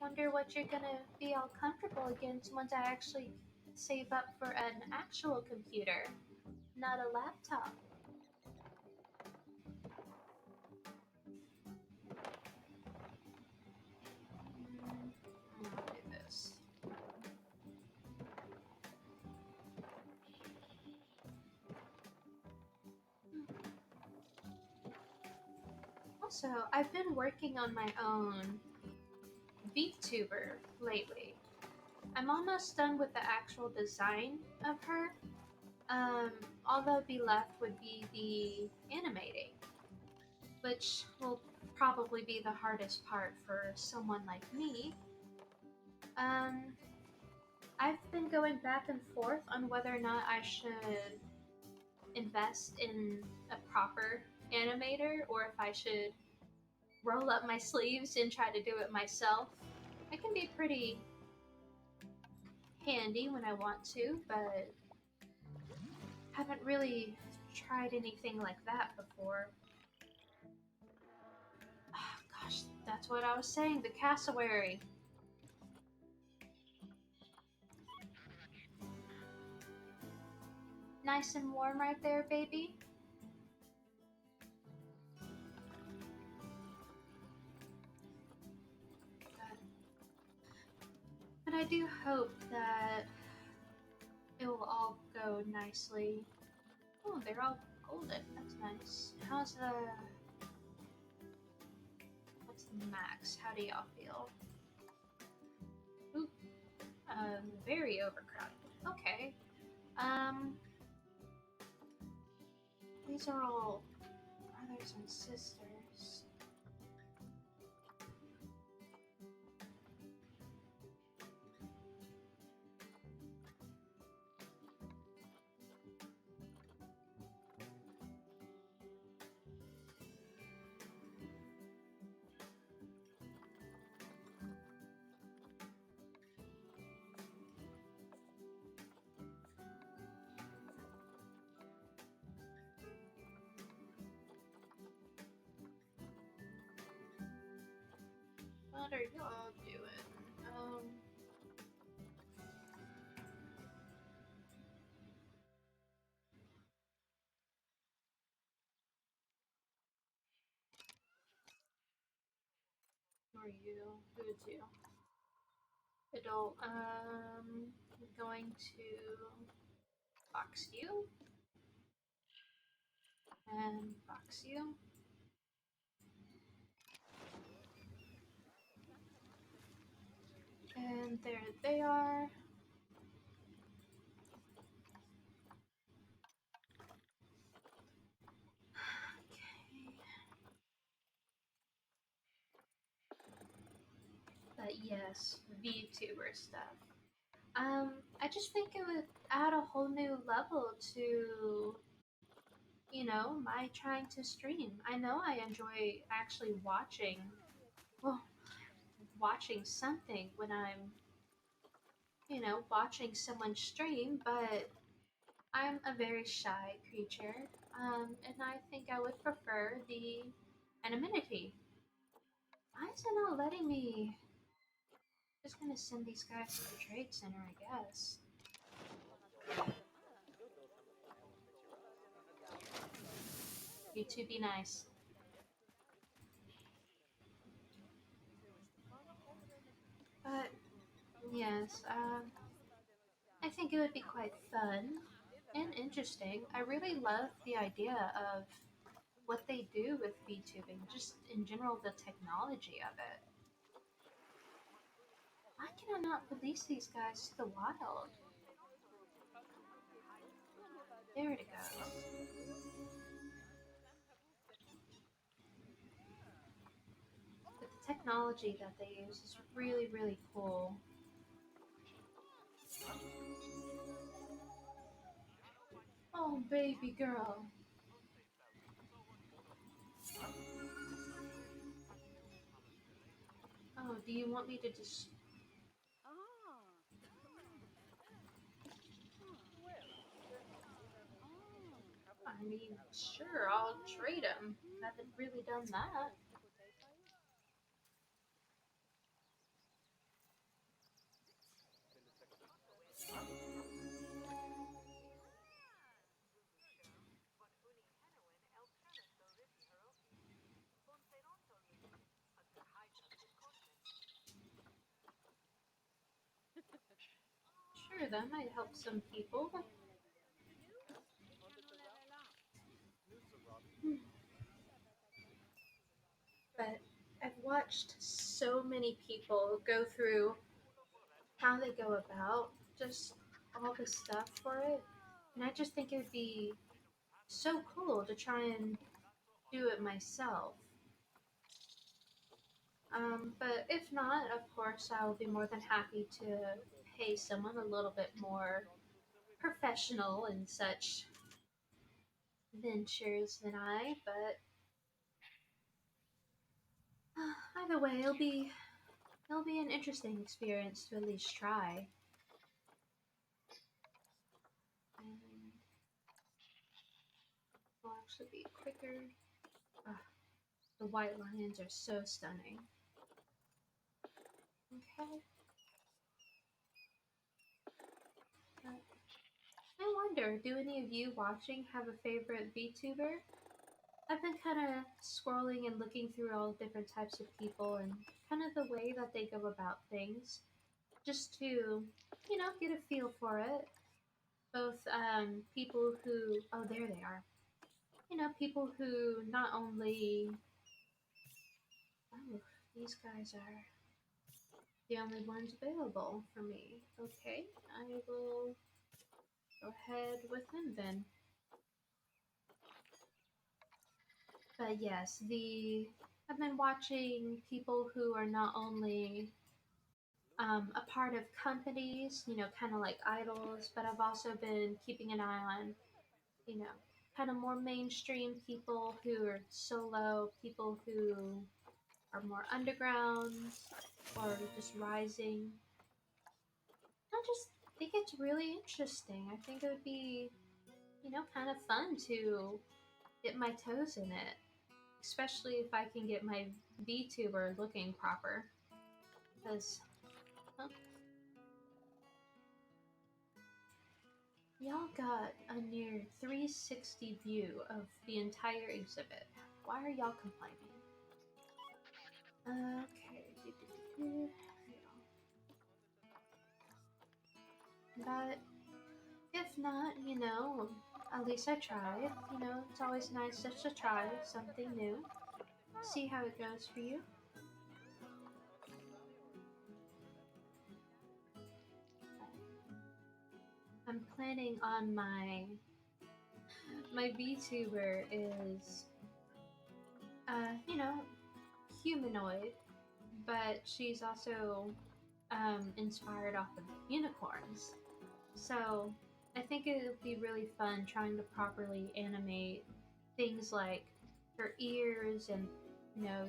Wonder what you're gonna be all comfortable against once I actually save up for an actual computer, not a laptop. I'll do this. Also, I've been working on my own VTuber lately. I'm almost done with the actual design of her. Um, all that would be left would be the animating, which will probably be the hardest part for someone like me. Um, I've been going back and forth on whether or not I should invest in a proper animator or if I should roll up my sleeves and try to do it myself. I can be pretty handy when I want to, but haven't really tried anything like that before. Oh, gosh, that's what I was saying, the cassowary. Nice and warm right there, baby. But I do hope that it will all go nicely. Oh, they're all golden. That's nice. How's the... What's the max? How do y'all feel? Oop. Very overcrowded. Okay. Um, these are all brothers and sisters. What are y'all doing? Who are you? Who is you? Adult. I'm going to box you and box you. And there they are. Okay. But yes, VTuber stuff. I just think it would add a whole new level to, my trying to stream. I know I enjoy actually well, watching something when I'm, watching someone stream, but I'm a very shy creature, and I think I would prefer the anonymity. Why is it not letting me? Just gonna send these guys to the trade center, I guess. You two be nice. But Yes, I think it would be quite fun and interesting. I really love the idea of what they do with VTubing, just in general, the technology of it. Why can I not release these guys to the wild? There it goes. But the technology that they use is really, really cool. Oh, baby girl. Oh, do you want me to just... I mean, sure, I'll trade them. Haven't really done that. Sure, that might help some people. Hmm. But I've watched so many people go through how they go about just all the stuff for it. And I just think it would be so cool to try and do it myself. But if not, of course, I will be more than happy to pay someone a little bit more professional in such ventures than I. But either way, it'll be an interesting experience to at least try. And will actually be quicker. Ah, the white lions are so stunning. Okay. But I wonder, do any of you watching have a favorite VTuber? I've been kind of scrolling and looking through all different types of people and kind of the way that they go about things, just to, get a feel for it. Both people who, oh, there they are. People who not only, oh, these guys are the only ones available for me. Okay, I will go ahead with them then. But yes, I've been watching people who are not only a part of companies, kind of like idols, but I've also been keeping an eye on, you know, kind of more mainstream people who are solo, people who are more underground or just rising. I just think it's really interesting. I think it would be, kind of fun to dip my toes in it, especially if I can get my VTuber looking proper. Because, well, y'all got a near 360 view of the entire exhibit. Why are y'all complaining? Okay. But if not, at least I tried. It's always nice just to try something new. See how it goes for you. I'm planning on my VTuber is humanoid, but she's also inspired off of unicorns. So I think it would be really fun trying to properly animate things like her ears and you know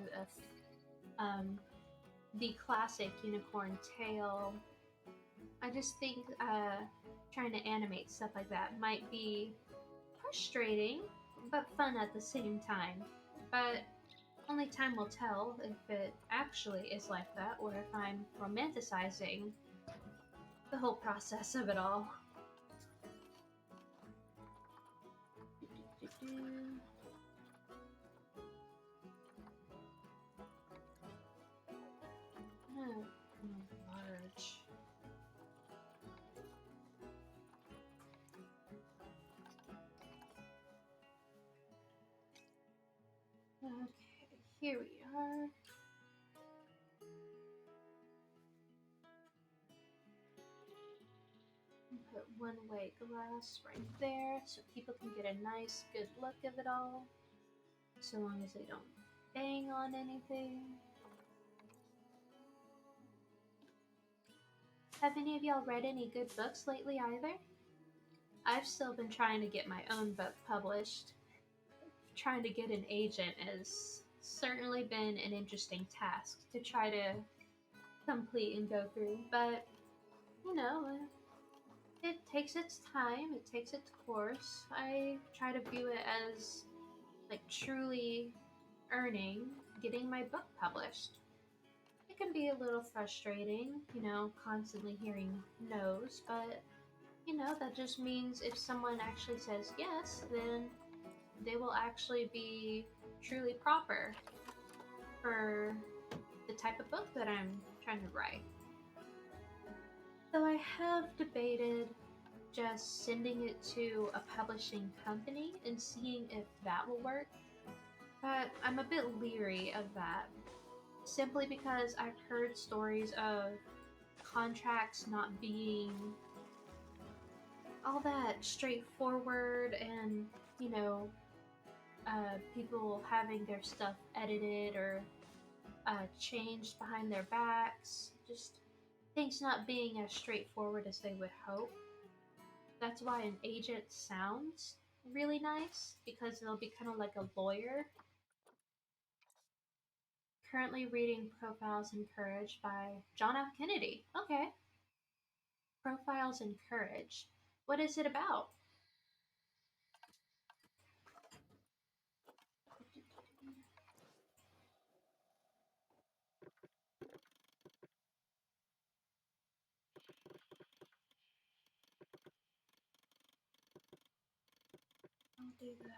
um, the classic unicorn tail. I just think trying to animate stuff like that might be frustrating but fun at the same time. But only time will tell if it actually is like that or if I'm romanticizing the whole process of it all. Oh, large. Here we are. Put one-way glass right there so people can get a nice, good look of it all. So long as they don't bang on anything. Have any of y'all read any good books lately either? I've still been trying to get my own book published. Trying to get an agent has certainly been an interesting task to try to complete and go through, but you know, it takes its time, it takes its course. I try to view it as like truly earning getting my book published. It can be a little frustrating, constantly hearing no's, but that just means if someone actually says yes, then they will actually be truly proper for the type of book that I'm trying to write. So I have debated just sending it to a publishing company and seeing if that will work, but I'm a bit leery of that simply because I've heard stories of contracts not being all that straightforward and, you know, people having their stuff edited or changed behind their backs. Just things not being as straightforward as they would hope. That's why an agent sounds really nice because they'll be kind of like a lawyer. Currently reading Profiles in Courage by John F. Kennedy. Okay. Profiles in Courage. What is it about? I'll do that.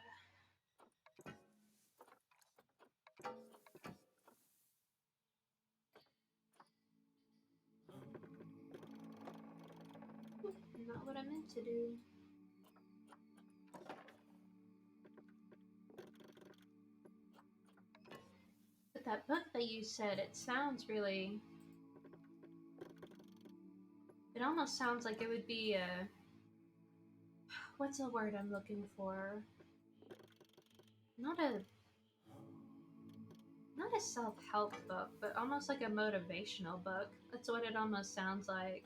Not what I meant to do. But that book that you said, it sounds really. It almost sounds like it would be a. What's the word I'm looking for? Not a. Not a self help book, but almost like a motivational book. That's what it almost sounds like.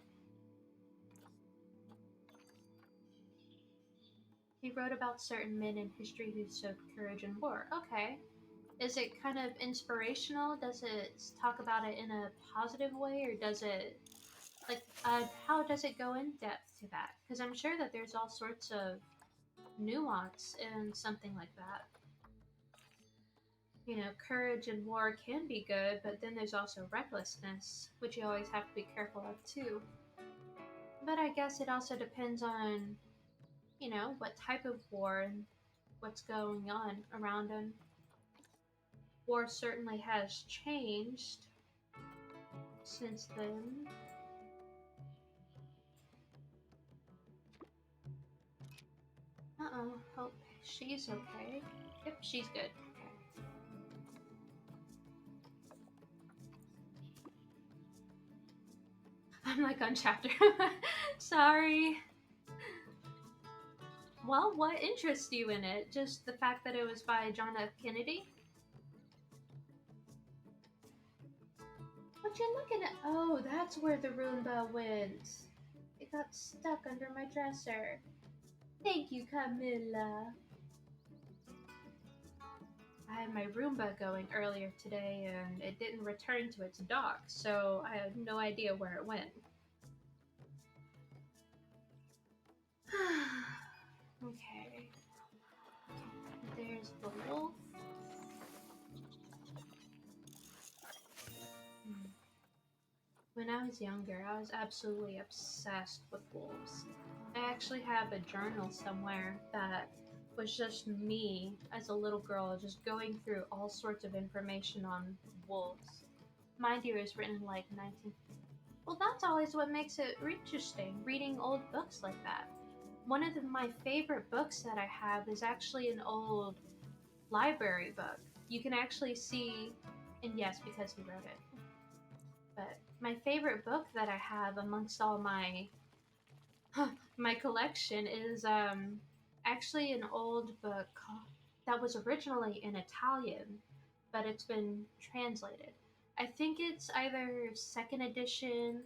He wrote about certain men in history who showed courage in war. Okay. Is it kind of inspirational? Does it talk about it in a positive way, or does it how does it go in depth to that? Because I'm sure that there's all sorts of nuance in something like that. Courage in war can be good, but then there's also recklessness, which you always have to be careful of too. But I guess it also depends on, what type of war and what's going on around them. War certainly has changed since then. Uh-oh, hope she's okay. Yep, she's good. Okay. I'm like on chapter. Sorry. Well, what interests you in it? Just the fact that it was by John F. Kennedy? What you looking at? Oh, that's where the Roomba went. It got stuck under my dresser. Thank you, Camilla. I had my Roomba going earlier today and it didn't return to its dock, so I have no idea where it went. Okay. There's the wolf. When I was younger, I was absolutely obsessed with wolves. I actually have a journal somewhere that was just me as a little girl just going through all sorts of information on wolves. Mind you, it was written in like 19. Well, that's always what makes it interesting, reading old books like that. One of my favorite books that I have is actually an old library book. You can actually see, and yes, because he wrote it. But my favorite book that I have amongst all my collection is actually an old book that was originally in Italian, but it's been translated. I think it's either second edition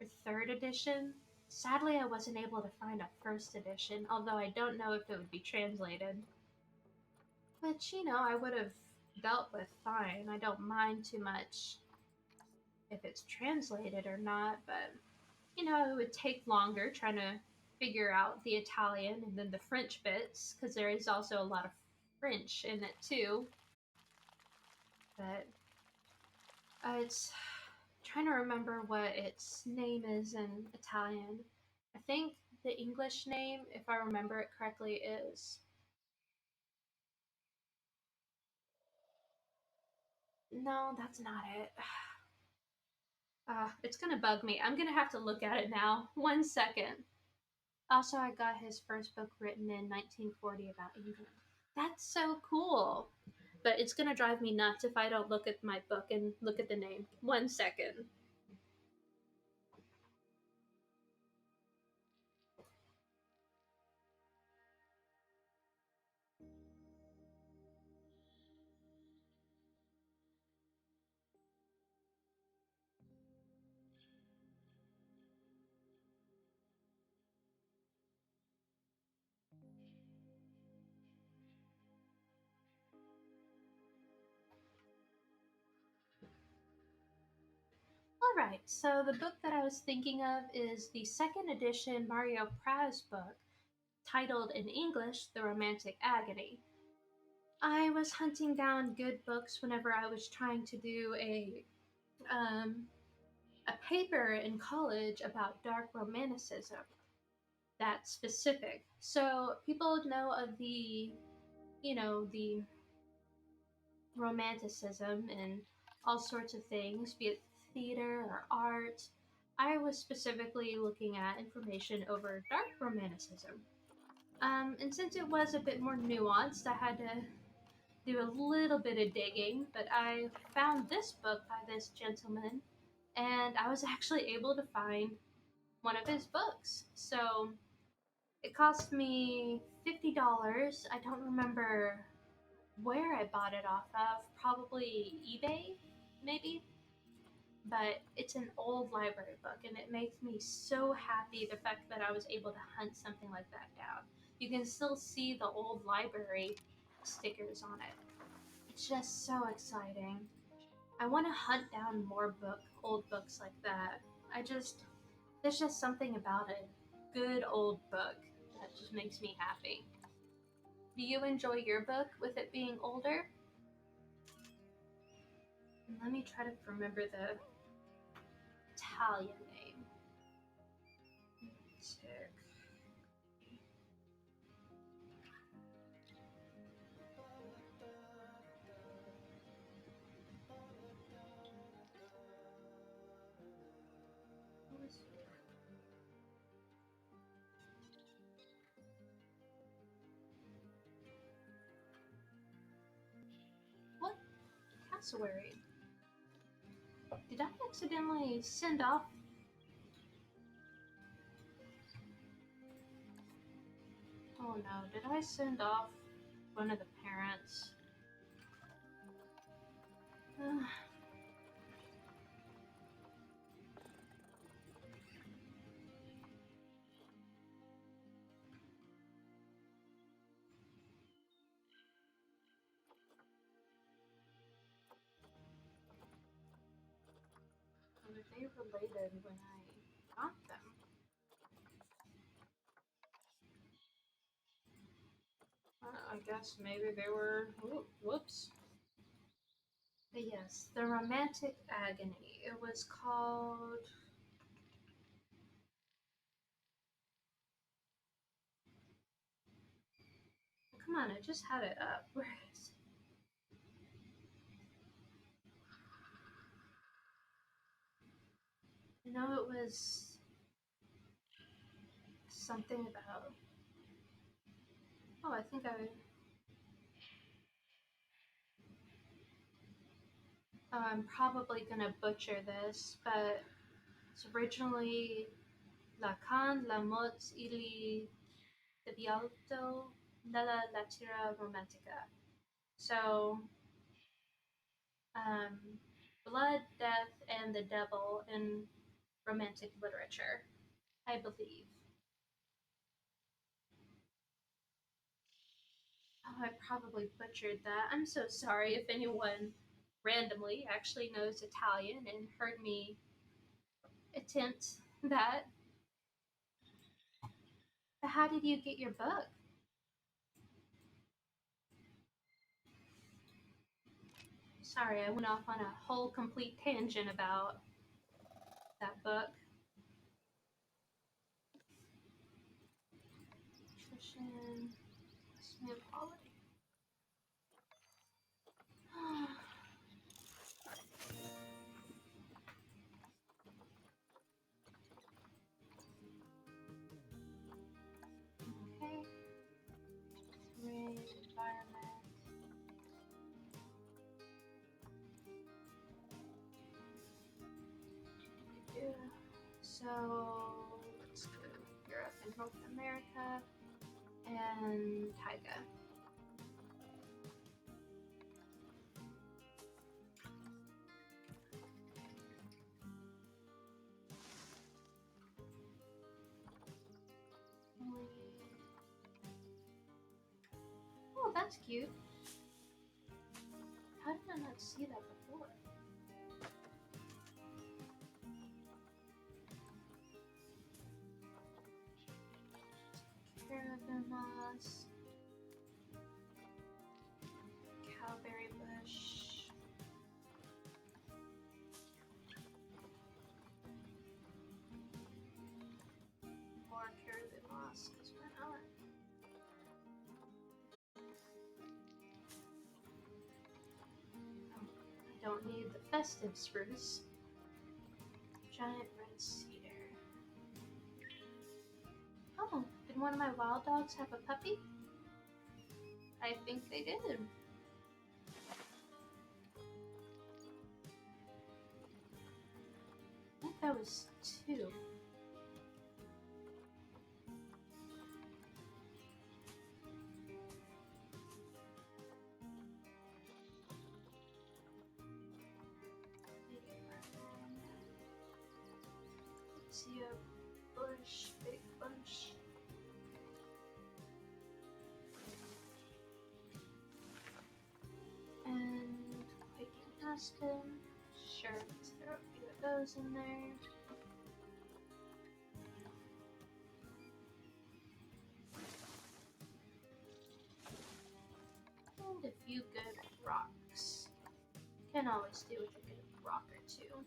or third edition. Sadly, I wasn't able to find a first edition, although I don't know if it would be translated. Which, I would have dealt with fine. I don't mind too much if it's translated or not, but it would take longer trying to figure out the Italian and then the French bits, because there is also a lot of French in it too. But it's trying to remember what its name is in Italian. I think the English name, if I remember it correctly, is. No, that's not it. It's gonna bug me. I'm gonna have to look at it now. 1 second. Also, I got his first book written in 1940 about England. That's so cool. But it's gonna drive me nuts if I don't look at my book and look at the name. 1 second. Alright, so the book that I was thinking of is the second edition Mario Praz book, titled in English The Romantic Agony. I was hunting down good books whenever I was trying to do um, a paper in college about dark romanticism. That's specific. So people know of the romanticism and all sorts of things, be it theater or art. I was specifically looking at information over dark romanticism. And since it was a bit more nuanced, I had to do a little bit of digging, but I found this book by this gentleman, and I was actually able to find one of his books. So it cost me $50. I don't remember where I bought it off of, probably eBay, maybe. But it's an old library book, and it makes me so happy the fact that I was able to hunt something like that down. You can still see the old library stickers on it. It's just so exciting. I want to hunt down more old books like that. There's just something about a good old book that just makes me happy. Do you enjoy your book with it being older? Let me try to remember the Italian name. Tick. What? Cassowary. Did I accidentally send off? Oh no, did I send off one of the parents? Were they related when I got them? I guess maybe they were. Whoops. But yes, The Romantic Agony. It was called. Come on, I just had it up. Where is it? I know it was something about. Oh, I think I. Oh, I'm probably gonna butcher this, but it's originally La Can, La Moz ili Debialto nella Latera Romantica. So, um, blood, death, and the devil in romantic literature, I believe. Oh, I probably butchered that. I'm so sorry if anyone randomly actually knows Italian and heard me attempt that. But how did you get your book? Sorry, I went off on a whole complete tangent about that book. Nutrition, smooth quality. Okay. Rain, environment. Yeah. So let's go Europe and North America and taiga. Oh, that's cute. How did I not see that before? Caravan moss, cowberry bush, more caravan moss, because why not? Oh, I don't need the festive spruce. Giant red cedar. Oh, did one of my wild dogs have a puppy? I think they did. I think that was two. See a bush, big bush. And quaking aspen. Sure, let's throw a few of those in there. And a few good rocks. Can always do with a good rock or two.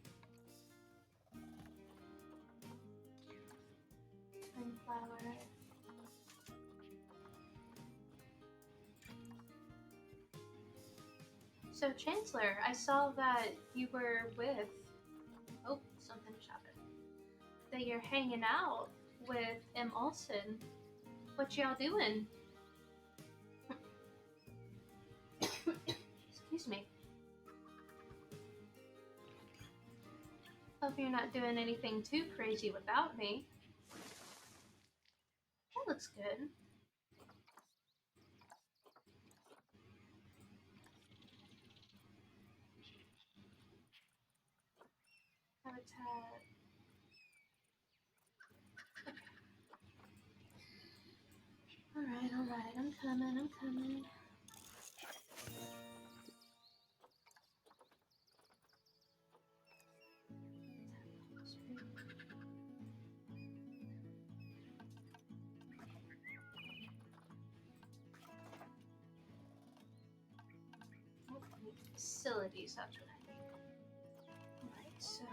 Sunflower. So, Chancellor, I saw that you were with. Oh, something just happened. That you're hanging out with M. Olsen. What y'all doing? Excuse me. Hope you're not doing anything too crazy without me. That looks good. Habitat. Alright, I'm coming. Facilities, that's what I need. Alright, so.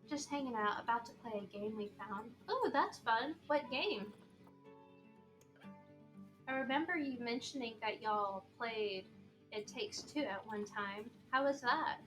Just hanging out, about to play a game we found. Oh, that's fun. What game? I remember you mentioning that y'all played It Takes Two at one time. How was that?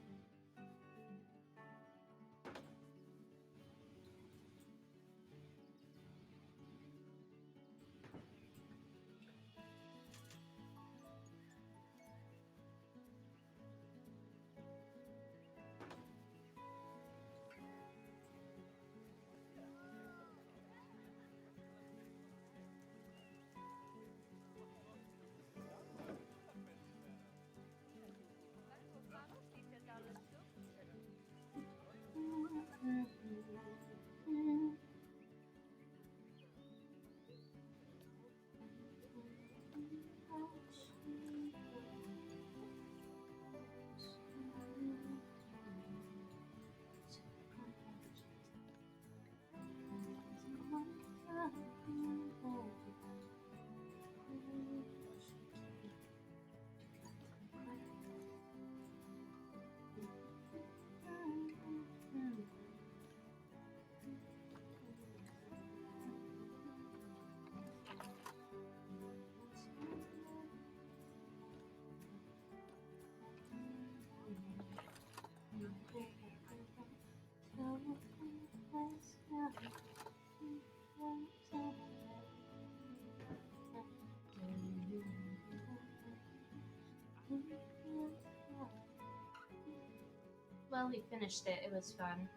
Well, he finished it. It was fun.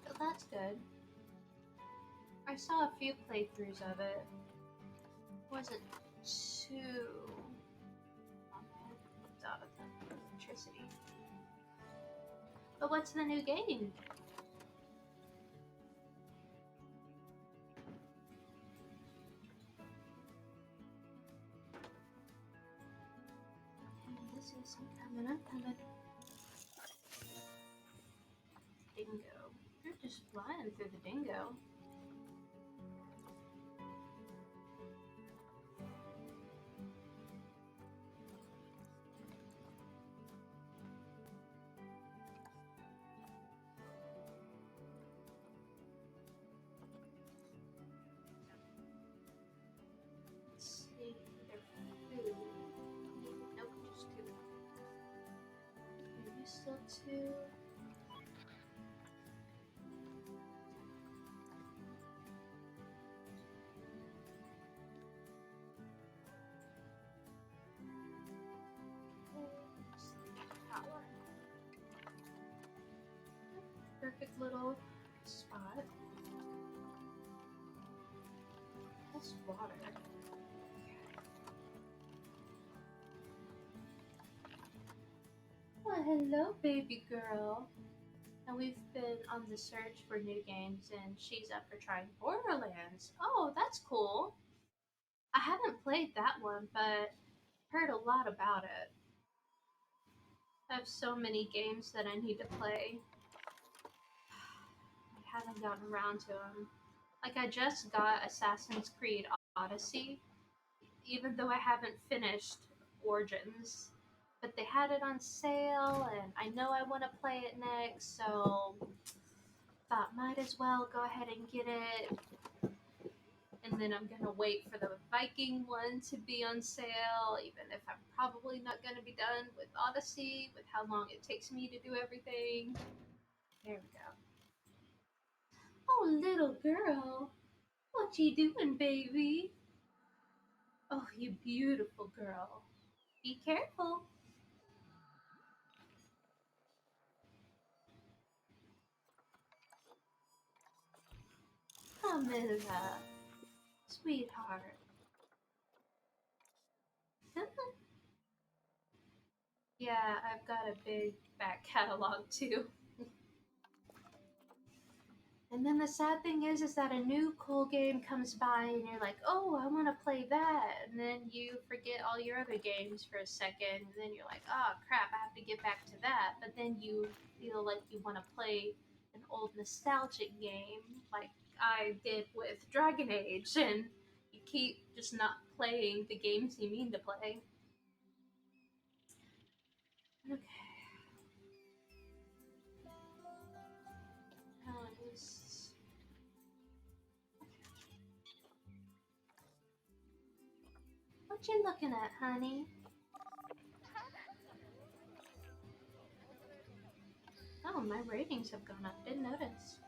But that's good. I saw a few playthroughs of it. Wasn't too... Oh man, it's out of the electricity. But what's the new game? I'm coming. Dingo. You're just flying through the dingo. Let's see their food. Nope, just two. Maybe still two. Perfect little spot. That's water. Well, hello, baby girl. And we've been on the search for new games, and she's up for trying Borderlands. Oh, that's cool. I haven't played that one, but heard a lot about it. I have so many games that I need to play. I haven't gotten around to them. Like, I just got Assassin's Creed Odyssey, even though I haven't finished Origins. But they had it on sale, and I know I want to play it next, so thought might as well go ahead and get it. And then I'm gonna wait for the Viking one to be on sale, even if I'm probably not gonna be done with Odyssey, with how long it takes me to do everything. There we go. Oh, little girl, what you doing, baby? Oh, you beautiful girl. Be careful. Camilla, sweetheart. Yeah, I've got a big back catalog too. And then the sad thing is that a new cool game comes by and you're like, oh, I want to play that. And then you forget all your other games for a second. And then you're like, oh, crap, I have to get back to that. But then you feel like you want to play an old nostalgic game like I did with Dragon Age. And you keep just not playing the games you mean to play. Okay. What you looking at, honey? Oh, my ratings have gone up. Didn't notice.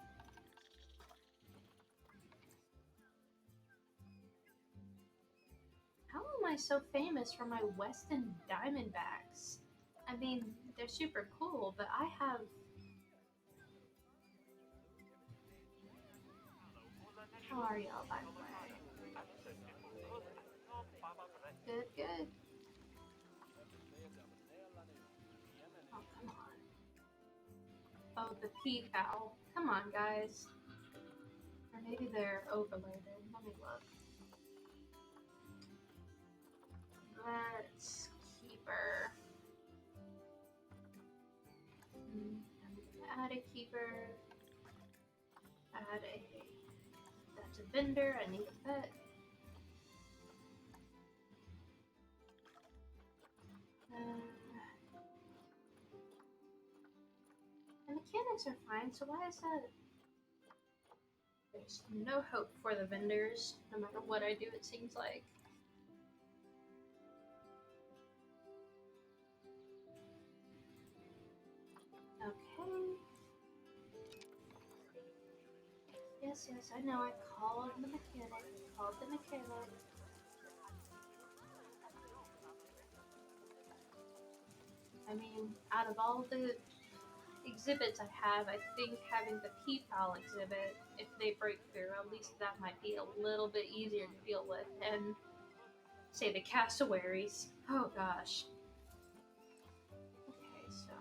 How am I so famous for my Weston Diamondbacks? I mean, they're super cool, but I have... How are y'all, by the way? Good, good. Oh, come on. Oh, the peacow. Come on, guys. Or maybe they're overloaded. Let me look. Let's keep her. I'm gonna add a keeper. Add a... That's a vendor. I need a pet. The mechanics are fine, so why is that? There's no hope for the vendors, no matter what I do, it seems like. Okay. Yes, I know, I called the mechanic. I mean, out of all the exhibits I have, I think having the P-file exhibit, if they break through, at least that might be a little bit easier to deal with than, say, the cassowaries. Oh gosh. Okay, so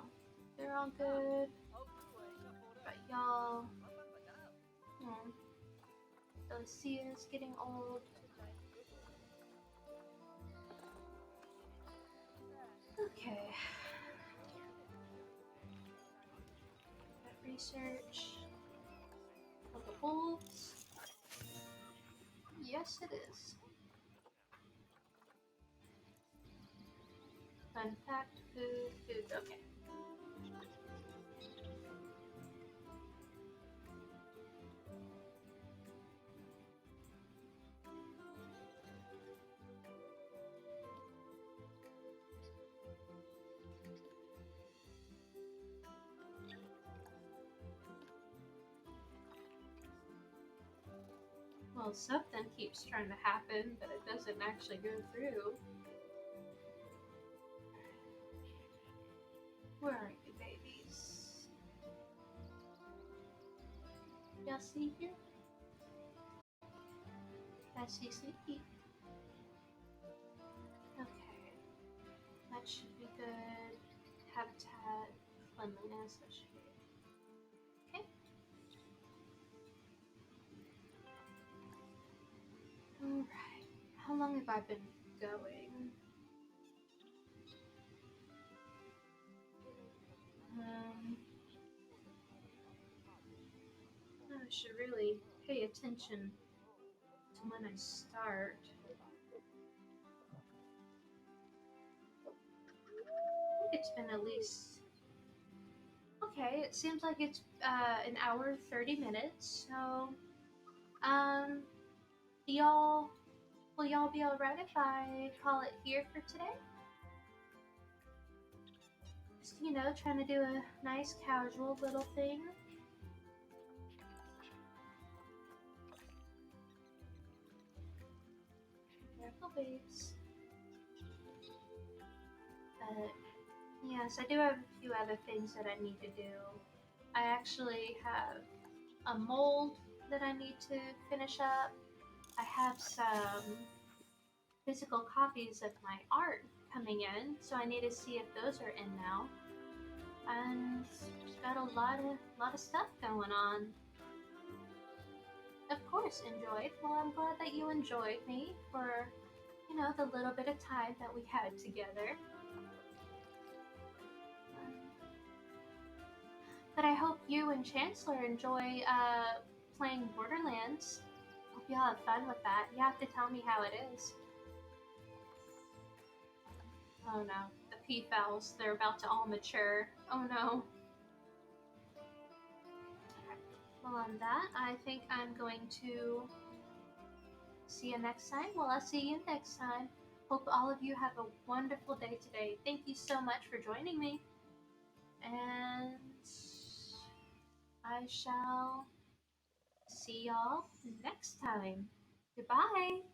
they're all good, but y'all, hmm, Delicia's getting old. Okay. Got research. For the wolves. Yes, it is. Fun fact, food, food. Okay. Well, something keeps trying to happen, but it doesn't actually go through. Where are you, babies? Y'all see here? I see sleepy. Okay. That should be good. Habitat, cleanliness, that should be okay. Alright. How long have I been going? Um, I should really pay attention to when I start. I think it's been at least. Okay, it seems like it's an hour 30 minutes. So, um, y'all, will y'all be alright if I call it here for today? Just trying to do a nice casual little thing. Careful, babes. But yes, I do have a few other things that I need to do. I actually have a mold that I need to finish up. I have some physical copies of my art coming in, so I need to see if those are in now. And just got a lot of stuff going on. Of course, enjoyed. Well, I'm glad that you enjoyed me for the little bit of time that we had together. But I hope you and Chancellor enjoy playing Borderlands. Hope you have fun with that. You have to tell me how it is. Oh no, the P-Fouls, they're about to all mature. Oh no. Well, on that, I think I'm going to see you next time. Well, I'll see you next time. Hope all of you have a wonderful day today. Thank you so much for joining me. And I shall see y'all next time. Goodbye.